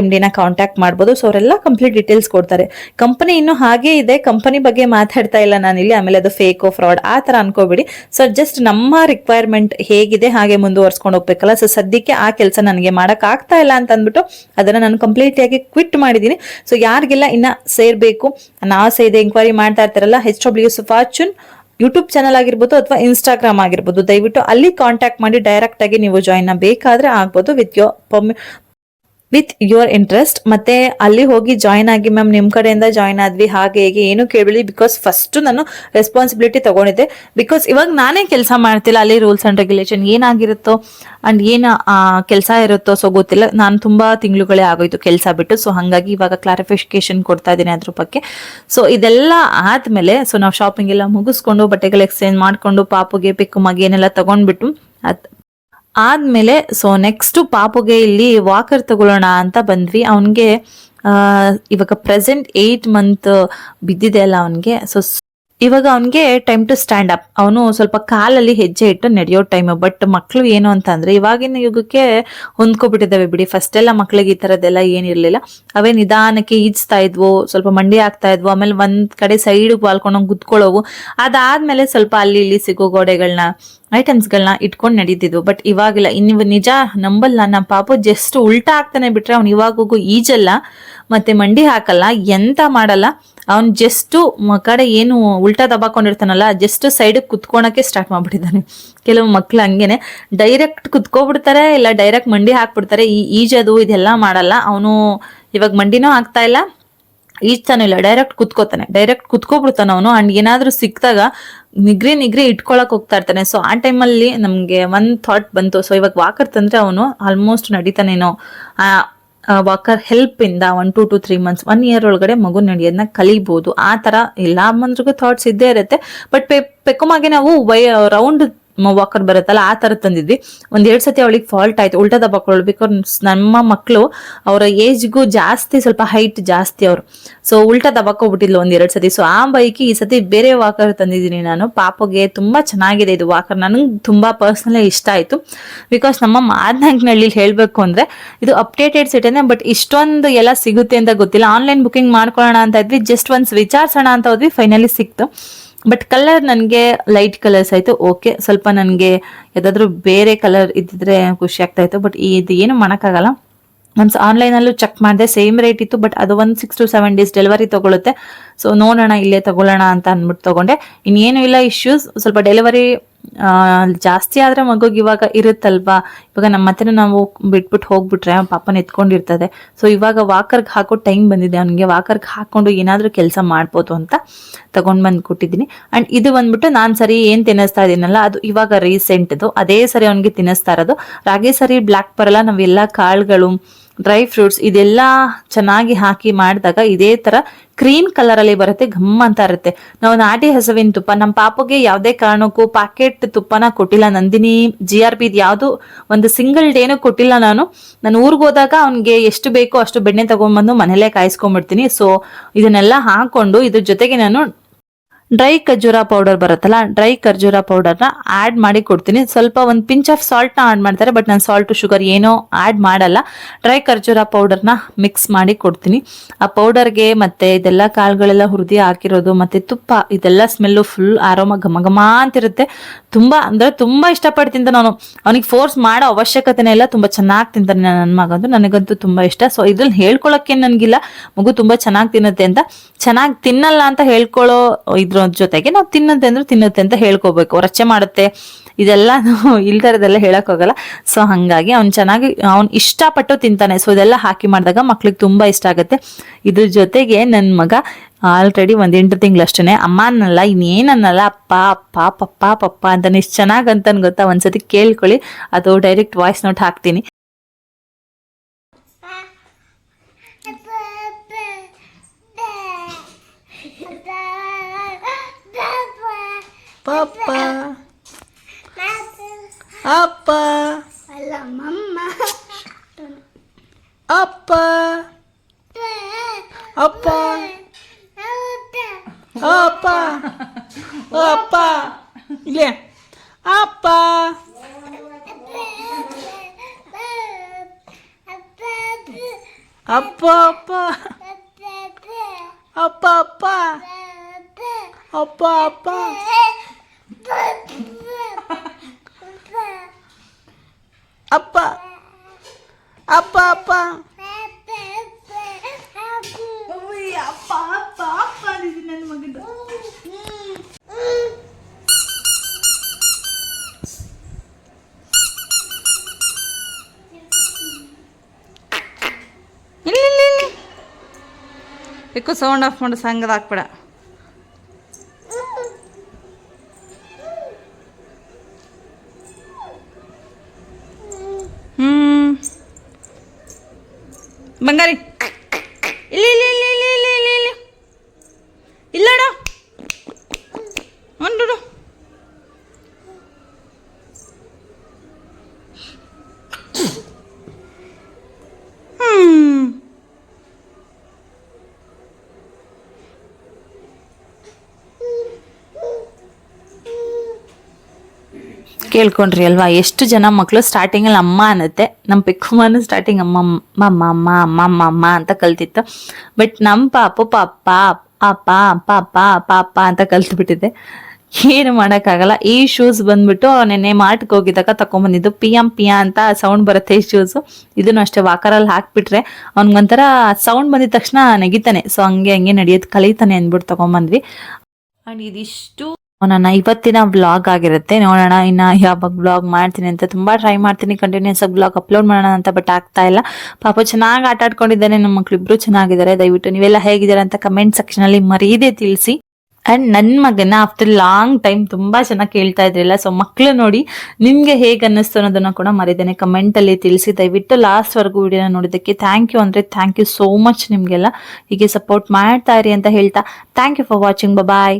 MD ನ ಕಾಂಟ್ಯಾಕ್ಟ್ ಮಾಡ್ಬೋದು. ಸೊ ಅವರೆಲ್ಲ ಕಂಪ್ಲೀಟ್ ಡೀಟೇಲ್ಸ್ ಕೊಡ್ತಾರೆ. ಕಂಪನಿ ಇನ್ನು ಹಾಗೆ ಇದೆ, ಕಂಪನಿ ಬಗ್ಗೆ ಮಾತಾಡ್ತಾ ಇಲ್ಲ ನಾನಿಲ್ಲಿ. ಆಮೇಲೆ ಅದು ಫೇಕ್ ಫ್ರಾಡ್ ಆ ತರ ಅನ್ಕೋಬೇಡಿ. ಸೊ ಜಸ್ಟ್ ನಮ್ಮ ರಿಕ್ವೈರ್ಮೆಂಟ್ ಹೇಗಿದೆ ಹಾಗೆ ಮುಂದುವರ್ಸ್ಕೊಂಡು ಹೋಗ್ಬೇಕಲ್ಲ. ಸೊ ಸದ್ಯಕ್ಕೆ ಆ ಕೆಲಸ ನನಗೆ ಮಾಡಕ್ ಆಗ್ತಾ ಇಲ್ಲ ಅಂತ ಅಂದ್ಬಿಟ್ಟು ಅದನ್ನ ನಾನು ಕಂಪ್ಲೀಟ್ ಆಗಿ ಕ್ವಿಟ್ ಮಾಡಿದೀನಿ. ಸೊ ಯಾರಿಗೆಲ್ಲ ಇನ್ನ ಸೇರ್ಬೇಕು ಅನ್ನೋ ಆಸೆ ಇದೆ, ಎಂಕ್ವೈರಿ ಮಾಡ್ತಾ ಇರ್ತಾರಲ್ಲ, HWS ಫಾರ್ಚೂನ್ ಯೂಟ್ಯೂಬ್ ಚಾನಲ್ ಆಗಿರ್ಬೋದು ಅಥವಾ ಇನ್ಸ್ಟಾಗ್ರಾಮ್ ಆಗಿರ್ಬೋದು, ದಯವಿಟ್ಟು ಅಲ್ಲಿ ಕಾಂಟ್ಯಾಕ್ಟ್ ಮಾಡಿ ಡೈರೆಕ್ಟ್ ಆಗಿ ನೀವು ಜಾಯಿನ್ ಬೇಕಾದ್ರೆ ಆಗ್ಬೋದು ವಿತ್ ಯುವರ್ ಇಂಟ್ರೆಸ್ಟ್. ಮತ್ತೆ ಅಲ್ಲಿ ಹೋಗಿ ಜಾಯಿನ್ ಆಗಿ ಮ್ಯಾಮ್ ನಿಮ್ ಕಡೆಯಿಂದ ಜಾಯಿನ್ ಆದ್ವಿ ಹಾಗೆ ಹೇಗೆ ಏನು ಕೇಳಬೇಡಿ. ಬಿಕಾಸ್ ಫಸ್ಟ್ ನಾನು ರೆಸ್ಪಾನ್ಸಿಬಿಲಿಟಿ ತಗೊಂಡಿದ್ದೆ. ಬಿಕಾಸ್ ಇವಾಗ ನಾನೇ ಕೆಲಸ ಮಾಡ್ತಿಲ್ಲ, ಅಲ್ಲಿ ರೂಲ್ಸ್ ಅಂಡ್ ರೆಗ್ಯುಲೇಷನ್ ಏನಾಗಿರುತ್ತೋ ಅಂಡ್ ಏನ ಕೆಲಸ ಇರುತ್ತೋ ಸೊ ಗೊತ್ತಿಲ್ಲ. ನಾನು ತುಂಬಾ ತಿಂಗಳುಗಳೇ ಆಗೋಯ್ತು ಕೆಲಸ ಬಿಟ್ಟು. ಸೊ ಹಂಗಾಗಿ ಇವಾಗ ಕ್ಲಾರಿಫಿಕೇಶನ್ ಕೊಡ್ತಾ ಇದ್ದೀನಿ ಅದ್ರ ಬಗ್ಗೆ. ಸೊ ಇದೆಲ್ಲ ಆದ್ಮೇಲೆ ಸೊ ನಾವು ಶಾಪಿಂಗ್ ಎಲ್ಲ ಮುಗಿಸ್ಕೊಂಡು ಬಟ್ಟೆಗಳು ಎಕ್ಸ್ಚೇಂಜ್ ಮಾಡ್ಕೊಂಡು ಪಾಪುಗೆ ಪಿಕ್ಕುಮಗೆ ಏನೆಲ್ಲ ತಗೊಂಡ್ಬಿಟ್ಟು ಆದ್ಮೇಲೆ ಸೊ ನೆಕ್ಸ್ಟ್ ಪಾಪುಗೆ ಇಲ್ಲಿ ವಾಕರ್ ತಗೊಳ್ಳೋಣ ಅಂತ ಬಂದ್ವಿ. ಅವನ್ಗೆ ಇವಾಗ ಪ್ರೆಸೆಂಟ್ 8 ಮಂತ್ ಬಿದ್ದಿದೆ ಅಲ್ಲ ಅವನ್ಗೆ. ಸೊ ಇವಾಗ ಅವನ್ಗೆ ಟೈಮ್ ಟು ಸ್ಟ್ಯಾಂಡ್ ಅಪ್. ಅವನು ಸ್ವಲ್ಪ ಕಾಲಲ್ಲಿ ಹೆಜ್ಜೆ ಇಟ್ಟು ನಡೆಯೋ ಟೈಮ್. ಬಟ್ ಮಕ್ಳು ಏನು ಅಂತ ಅಂದ್ರೆ ಇವಾಗಿನ ಯುಗಕ್ಕೆ ಹೊಂದ್ಕೊಬಿಟ್ಟಿದ್ದಾವೆ ಬಿಡಿ. ಫಸ್ಟ್ ಎಲ್ಲ ಮಕ್ಳಿಗೆ ಈ ತರದೆಲ್ಲ ಏನಿರ್ಲಿಲ್ಲ. ಅವೇ ನಿಧಾನಕ್ಕೆ ಈಜ್ತಾ ಇದ್ವು, ಸ್ವಲ್ಪ ಮಂಡಿ ಆಗ್ತಾ ಇದ್ವು, ಆಮೇಲೆ ಒಂದ್ ಕಡೆ ಸೈಡ್ ವಾಲ್ಕೊಂಡೋಗಿ ಗುದ್ಕೊಳ್ಳೋವು. ಅದಾದ್ಮೇಲೆ ಸ್ವಲ್ಪ ಅಲ್ಲಿ ಇಲ್ಲಿ ಸಿಗೋ ಗೋಡೆಗಳನ್ನ ಐಟಮ್ಸ್ಗಳನ್ನ ಇಟ್ಕೊಂಡು ನಡೀತಿದ್ವು. ಬಟ್ ಇವಾಗಿಲ್ಲ. ಇನ್ನು ನಿಜ ನಂಬಲ್ಲ, ನಮ್ಮ ಪಾಪು ಜಸ್ಟ್ ಉಲ್ಟಾ ಆಗ್ತಾನೆ ಬಿಟ್ರೆ ಅವ್ನು ಇವಾಗೂ ಈಜಲ್ಲ ಮತ್ತೆ ಮಂಡಿ ಹಾಕಲ್ಲ, ಎಂತ ಮಾಡಲ್ಲ. ಅವ್ನ್ ಜಸ್ಟ್ ಕಡೆ ಏನು ಉಲ್ಟಾ ದಬಾಕೊಂಡಿರ್ತಾನಲ್ಲ ಜಸ್ಟ್ ಸೈಡ್ ಕುತ್ಕೊಳಕ್ಕೆ ಸ್ಟಾರ್ಟ್ ಮಾಡ್ಬಿಟ್ಟಿದ್ದಾನೆ. ಕೆಲವು ಮಕ್ಳು ಹಂಗೇನೆ ಡೈರೆಕ್ಟ್ ಕುತ್ಕೋಬಿಡ್ತಾರೆ, ಇಲ್ಲ ಡೈರೆಕ್ಟ್ ಮಂಡಿ ಹಾಕ್ಬಿಡ್ತಾರೆ. ಈಜದು ಇದೆಲ್ಲ ಮಾಡಲ್ಲ. ಅವನು ಇವಾಗ ಮಂಡಿನೂ ಹಾಕ್ತಾ ಇಲ್ಲ, ಈಜ್ತಾನು ಇಲ್ಲ, ಡೈರೆಕ್ಟ್ ಕುತ್ಕೋಬಿಡ್ತಾನ ಅವನು. ಅಂಡ್ ಏನಾದ್ರೂ ಸಿಕ್ತಾಗ ನಿಗ್ರಿ ಇಟ್ಕೊಳಕ್ ಹೋಗ್ತಾ ಇರ್ತಾನೆ. ಸೊ ಆ ಟೈಮಲ್ಲಿ ನಮ್ಗೆ ಒಂದ್ ಥಾಟ್ ಬಂತು. ಸೊ ಇವಾಗ ವಾಕರ್ ತಂದ್ರೆ ಅವನು ಆಲ್ಮೋಸ್ಟ್ ನಡೀತಾನೇನೋ. ವಾಕರ್ ಹೆಲ್ಪ್ ಇಂದ 1 to 3 months 1 year ಒಳಗಡೆ ಮಗು ನಡೆಯೋದನ್ನ ಕಲಿಬಹುದು. ಆ ತರ ಎಲ್ಲಾ ಅಮ್ಮಂದ್ರಿಗೂ ಥಾಟ್ಸ್ ಇದ್ದೇ ಇರುತ್ತೆ. ಬಟ್ ಪೆಕ್ಕುಮಾಗೆ ನಾವು ರೌಂಡ್ ವಾಕರ್ ಬರುತ್ತಲ್ಲ ಆ ತರ ತಂದಿದ್ವಿ. 1-2 ಸತಿ ಅವಳಿಗೆ ಫಾಲ್ಟ್ ಆಯ್ತು, ಉಲ್ಟಾ ದಬ್ಬಾಕೊಳ್ಳು. ಬಿಕಾಸ್ ನಮ್ಮ ಮಕ್ಕಳು ಅವರ ಏಜ್ಗೂ ಜಾಸ್ತಿ, ಸ್ವಲ್ಪ ಹೈಟ್ ಜಾಸ್ತಿ ಅವರು. ಸೊ ಉಲ್ಟಾ ದಬ್ಬಾಕೋಗ್ಬಿಟ್ಟಿದ್ಲು 1-2 ಸತಿ. ಸೊ ಆ ಬೈಕಿ ಈ ಸತಿ ಬೇರೆ ವಾಕರ್ ತಂದಿದ್ದೀನಿ ನಾನು. ಪಾಪಗೆ ತುಂಬಾ ಚೆನ್ನಾಗಿದೆ ಇದು ವಾಕರ್. ನನಗೆ ತುಂಬಾ ಪರ್ಸನಲಿ ಇಷ್ಟ ಆಯ್ತು. ಬಿಕಾಸ್ ನಮ್ಮ ಮಾದನಾಯಕನಹಳ್ಳಿ ಹೇಳ್ಬೇಕು ಅಂದ್ರೆ ಇದು ಅಪ್ಡೇಟೆಡ್ ಸಿಟಿನೇ. ಬಟ್ ಇಷ್ಟೊಂದು ಎಲ್ಲ ಸಿಗುತ್ತೆ ಅಂತ ಗೊತ್ತಿಲ್ಲ. ಆನ್ಲೈನ್ ಬುಕಿಂಗ್ ಮಾಡ್ಕೊಳ್ಳೋಣ ಅಂತ ಇದ್ವಿ, ಜಸ್ಟ್ ಒನ್ಸ್ ವಿಚಾರಿಸೋಣ ಅಂತ ಹೋದ್ವಿ, ಫೈನಲಿ ಸಿಕ್ತು. ಬಟ್ ಕಲರ್ ನನಗೆ ಲೈಟ್ ಕಲರ್ಸ್ ಆಯ್ತು. ಓಕೆ, ಸ್ವಲ್ಪ ನನಗೆ ಯಾವ್ದಾದ್ರು ಬೇರೆ ಕಲರ್ ಇದ್ದಿದ್ರೆ ಖುಷಿ ಆಗ್ತಾ ಇತ್ತು. ಬಟ್ ಇದು ಏನು ಮಾಡಕ್ಕಾಗಲ್ಲ. ನಾನು ಆನ್ಲೈನಲ್ಲೂ ಚೆಕ್ ಮಾಡಿದೆ, ಸೇಮ್ ರೇಟ್ ಇತ್ತು. ಬಟ್ ಅದು 6 to 7 days ಡೆಲಿವರಿ ತಗೊಳುತ್ತೆ. ಸೊ ನೋಡೋಣ, ಇಲ್ಲೇ ತಗೊಳ್ಳೋಣ ಅಂತ ಅಂದ್ಬಿಟ್ಟು ತಗೊಂಡೆ. ಇನ್ನೇನು ಇಲ್ಲ ಇಶ್ಯೂಸ್. ಸ್ವಲ್ಪ ಡೆಲಿವರಿ ಜಾಸ್ತಿ ಆದ್ರೆ ಮಗುಗೆ ಇವಾಗ ಇರುತ್ತಲ್ವಾ. ಇವಾಗ ನಮ್ಮ ಹತ್ರ ನಾವು ಬಿಟ್ಬಿಟ್ಟು ಹೋಗ್ಬಿಟ್ರೆ ಪಾಪನ ಎತ್ಕೊಂಡಿರ್ತದೆ. ಸೊ ಇವಾಗ ವಾಕರ್ಗೆ ಹಾಕೋ ಟೈಮ್ ಬಂದಿದೆ. ಅವನಿಗೆ ವಾಕರ್ಗೆ ಹಾಕೊಂಡು ಏನಾದ್ರೂ ಕೆಲಸ ಮಾಡ್ಬೋದು ಅಂತ ತಗೊಂಡ್ ಬಂದು ಕೊಟ್ಟಿದ್ದೀನಿ. ಅಂಡ್ ಇದು ಬಂದ್ಬಿಟ್ಟು ನಾನ್ ಸರಿ ಏನ್ ತಿನ್ನಿಸ್ತಾ ಇದೀನಲ್ಲ ಅದು ಇವಾಗ ರೀಸೆಂಟ್ದು ಅದೇ ಸರಿ ಅವನಿಗೆ ತಿನ್ನಿಸ್ತಾ ಇರೋದು. ರಾಗಿ ಸರಿ ಬ್ಲಾಕ್ ಬರಲ್ಲ, ನಾವೆಲ್ಲ ಕಾಳುಗಳು, ಡ್ರೈ ಫ್ರೂಟ್ಸ್ ಇದೆಲ್ಲ ಚೆನ್ನಾಗಿ ಹಾಕಿ ಮಾಡಿದಾಗ ಇದೇ ತರ ಕ್ರೀಮ್ ಕಲರ್ ಅಲ್ಲಿ ಬರುತ್ತೆ, ಘಮ್ ಅಂತ ಇರುತ್ತೆ. ನಾವು ನಾಟಿ ಹಸುವಿನ ತುಪ್ಪ ನಮ್ಮ ಪಾಪುಗೆ ಯಾವುದೇ ಕಾರಣಕ್ಕೂ ಪ್ಯಾಕೆಟ್ ತುಪ್ಪನ ಕೊಟ್ಟಿಲ್ಲ. ನಂದಿನಿ GRP ಯಾವ್ದು ಒಂದು ಸಿಂಗಲ್ ಡೇನು ಕೊಟ್ಟಿಲ್ಲ. ನಾನು ಊರಿಗೆ ಹೋದಾಗ ಅವ್ನಿಗೆ ಎಷ್ಟು ಬೇಕೋ ಅಷ್ಟು ಬೆಣ್ಣೆ ತಗೊಂಡ್ಬಂದು ಮನೇಲೆ ಕಾಯಿಸ್ಕೊಂಡ್ಬಿಡ್ತೀನಿ. ಸೊ ಇದನ್ನೆಲ್ಲ ಹಾಕೊಂಡು ಇದ್ರ ಜೊತೆಗೆ ನಾನು ಡ್ರೈ ಖರ್ಜೂರ ಪೌಡರ್ ಬರುತ್ತಲ್ಲ, ಡ್ರೈ ಖರ್ಜೂರ ಪೌಡರ್ನ ಆ್ಯಡ್ ಮಾಡಿ ಕೊಡ್ತೀನಿ. ಸ್ವಲ್ಪ ಒಂದು ಪಿಂಚ್ ಆಫ್ ಸಾಲ್ಟ್ನ ಆ್ಯಡ್ ಮಾಡ್ತಾರೆ, ಬಟ್ ನಾನು ಸಾಲ್ಟು ಶುಗರ್ ಏನೋ ಆ್ಯಡ್ ಮಾಡಲ್ಲ. ಡ್ರೈ ಖರ್ಜೂರ ಪೌಡರ್ನ ಮಿಕ್ಸ್ ಮಾಡಿ ಕೊಡ್ತೀನಿ. ಆ ಪೌಡರ್ಗೆ ಮತ್ತೆ ಇದೆಲ್ಲ ಕಾಳುಗಳೆಲ್ಲ ಹುರಿದು ಹಾಕಿರೋದು ಮತ್ತೆ ತುಪ್ಪ, ಇದೆಲ್ಲ ಸ್ಮೆಲ್ಲು ಫುಲ್ ಆರೋಮ ಘಮ ಘಮ ಅಂತಿರುತ್ತೆ. ತುಂಬಾ ಅಂದ್ರೆ ತುಂಬಾ ಇಷ್ಟಪಟ್ಟು ತಿಂತ ನಾನು. ಅವನಿಗೆ ಫೋರ್ಸ್ ಮಾಡೋ ಅವಶ್ಯಕತೆನೇ ಇಲ್ಲ, ತುಂಬಾ ಚೆನ್ನಾಗಿ ತಿಂತಾನೆ ನನ್ನ ಮಗಂದು. ನನಗಂತೂ ತುಂಬಾ ಇಷ್ಟ. ಸೊ ಇದ್ರಲ್ಲಿ ಹೇಳ್ಕೊಳಕ್ಕೆ ನನ್ಗಿಲ್ಲ, ಮಗು ತುಂಬಾ ಚೆನ್ನಾಗಿ ತಿನ್ನುತ್ತೆ ಅಂತ. ಚೆನ್ನಾಗಿ ತಿನ್ನಲ್ಲ ಅಂತ ಹೇಳ್ಕೊಳ್ಳೋ ಇದ್ರ ಜೊತೆಗೆ ನಾವು ತಿನ್ನತ್ತೆ ಅಂದ್ರೆ ತಿನ್ನುತ್ತೆ ಅಂತ ಹೇಳ್ಕೋಬೇಕು. ರಚೆ ಮಾಡುತ್ತೆ ಇದೆಲ್ಲ ಇಲ್ದರದೆಲ್ಲ ಹೇಳಕ್ ಹೋಗಲ್ಲ. ಸೊ ಹಂಗಾಗಿ ಅವ್ನು ಇಷ್ಟಪಟ್ಟು ತಿಂತಾನೆ. ಸೊ ಇದೆಲ್ಲ ಹಾಕಿ ಮಾಡಿದಾಗ ಮಕ್ಳಿಗೆ ತುಂಬಾ ಇಷ್ಟ ಆಗುತ್ತೆ. ಇದ್ರ ಜೊತೆಗೆ ನನ್ನ ಮಗ ಆಲ್ರೆಡಿ 1 8 ತಿಂಗಳಷ್ಟೇ ಅಮ್ಮ ಅನ್ನಲ್ಲ, ಇನ್ನೇನನ್ನಲ್ಲ, ಅಪ್ಪ ಅಪ್ಪ ಪಪ್ಪ ಪಪ್ಪ ಅಂತಾನೆ. ಇಷ್ಟು ಚೆನ್ನಾಗ್ ಅಂತಾನೆ ಗೊತ್ತಾ, ಒಂದ್ಸತಿ ಕೇಳ್ಕೊಳ್ಳಿ. ಅದು ಡೈರೆಕ್ಟ್ ವಾಯ್ಸ್ ನೋಟ್ ಹಾಕ್ತೀನಿ. ಪಪ್ಪ ಅಪ್ಪ ಅಲ್ಲ ಮಮ್ಮ ಅಪ್ಪ ಅಪ್ಪ ಅಪ್ಪ ಅಪ್ಪ ಇಲ್ಲೇ ಅಪ್ಪ ಅಪ್ಪ ಅಪ್ಪ ಅಪ್ಪ ಅಪ್ಪ ಅಪ್ಪ ಅಪ್ಪ ಅಪ್ಪ ಅಪ್ಪ ಅಪ್ಪ ಅಪ್ಪ ಅಪ್ಪ ಅಪ್ಪ ನನ್ನ ಮಗದ. ಇಲ್ಲಿ ಬೇಕು ಸೌಂಡ್ ಆಫ್ ಮಾಡು, ಸಂಗದ ಹಾಕ್ಬೇಡ. ಬಂಗಾರಿ ಇಲ್ಲಿ ಇಲ್ಲಿ ಇಲ್ಲಿ ಇಲ್ಲಿ ಇಲ್ಲಿ ಇಲ್ಲಿ ಇಲ್ಲಿ ಇಲ್ಲಡ ಉಂಡು ಕೇಳ್ಕೊಂಡ್ರಿ ಅಲ್ವಾ, ಎಷ್ಟು ಜನ ಮಕ್ಕಳು ಸ್ಟಾರ್ಟಿಂಗಲ್ಲಿ ಅಮ್ಮ ಅನ್ನತ್ತೆ. ನಮ್ಮ ಪಿಕ್ಕುಮ್ಮನು ಸ್ಟಾರ್ಟಿಂಗ್ ಅಮ್ಮ ಅಮ್ಮ ಅಮ್ಮ ಅಮ್ಮ ಅಮ್ಮ ಅಮ್ಮ ಅಂತ ಕಲ್ತಿತ್ತು. ಬಟ್ ನಮ್ಮ ಪಾಪು ಪಾಪ ಅಪ್ಪ ಪಾಪ ಪಾಪ ಅಂತ ಕಲ್ತ್ಬಿಟ್ಟಿದೆ. ಏನು ಮಾಡೋಕ್ಕಾಗಲ್ಲ. ಈ ಶೂಸ್ ಬಂದ್ಬಿಟ್ಟು ನೆನ್ನೆ ಮಾರ್ಟ್ಗೆ ಹೋಗಿದ್ದಾಗ ತಗೊಂಬಂದಿದ್ದು. ಪಿಯಾ ಅಂತ ಸೌಂಡ್ ಬರುತ್ತೆ ಈ ಶೂಸು. ಇದನ್ನು ಅಷ್ಟೇ ವಾಕರಲ್ಲಿ ಹಾಕ್ಬಿಟ್ರೆ ಅವ್ನಿಗೊಂಥರ ಸೌಂಡ್ ಬಂದಿದ ತಕ್ಷಣ ನೆಗಿತಾನೆ. ಸೊ ಹಂಗೆ ನಡೆಯೋದು ಕಲಿತಾನೆ ಅಂದ್ಬಿಟ್ಟು ತಗೊಂಬಂದ್ವಿ. ಆ್ಯಂಡ್ ಇದಿಷ್ಟು ನನ್ನ ಇವತ್ತಿನ ವ್ಲಾಗ್ ಆಗಿರುತ್ತೆ. ನೋಡೋಣ ಇನ್ನು ಯಾವಾಗ ವ್ಲಾಗ್ ಮಾಡ್ತೀನಿ ಅಂತ. ತುಂಬಾ ಟ್ರೈ ಮಾಡ್ತೀನಿ ಕಂಟಿನ್ಯೂಸ್ ಆಗಿ ವ್ಲಾಗ್ ಅಪ್ಲೋಡ್ ಮಾಡೋಣ ಅಂತ, ಬಟ್ ಆಗ್ತಾ ಇಲ್ಲ. ಪಾಪ ಚೆನ್ನಾಗಿ ಆಟ ಆಡ್ಕೊಂಡಿದ್ದಾನೆ. ನಮ್ಮ ಮಕ್ಳಿಬ್ರು ಚೆನ್ನಾಗಿದ್ದಾರೆ. ದಯವಿಟ್ಟು ನೀವೆಲ್ಲ ಹೇಗಿದ್ದಾರೆ ಅಂತ ಕಮೆಂಟ್ ಸೆಕ್ಷನ್ ಅಲ್ಲಿ ಮರೀದೇ ತಿಳಿಸಿ. ಅಂಡ್ ನನ್ನ ಮಗನ ಆಫ್ಟರ್ ಲಾಂಗ್ ಟೈಮ್ ತುಂಬಾ ಚೆನ್ನಾಗಿ ಕೇಳ್ತಾ ಇದ್ರಿಲ್ಲ. ಸೊ ಮಕ್ಳು ನೋಡಿ ನಿಮ್ಗೆ ಹೇಗೆ ಅನ್ನಿಸ್ತು ಅನ್ನೋದನ್ನ ಕೂಡ ಮರಿದೇನೆ ಕಮೆಂಟ್ ಅಲ್ಲಿ ತಿಳಿಸಿ. ದಯವಿಟ್ಟು ಲಾಸ್ಟ್ ವರ್ಗು ವಿಡಿಯೋನ ನೋಡಿದ್ದಕ್ಕೆ ಥ್ಯಾಂಕ್ ಯು ಸೋ ಮಚ್. ನಿಮ್ಗೆಲ್ಲ ಹೀಗೆ ಸಪೋರ್ಟ್ ಮಾಡ್ತಾ ಇರಿ ಅಂತ ಹೇಳ್ತಾ thank you for watching. Bye.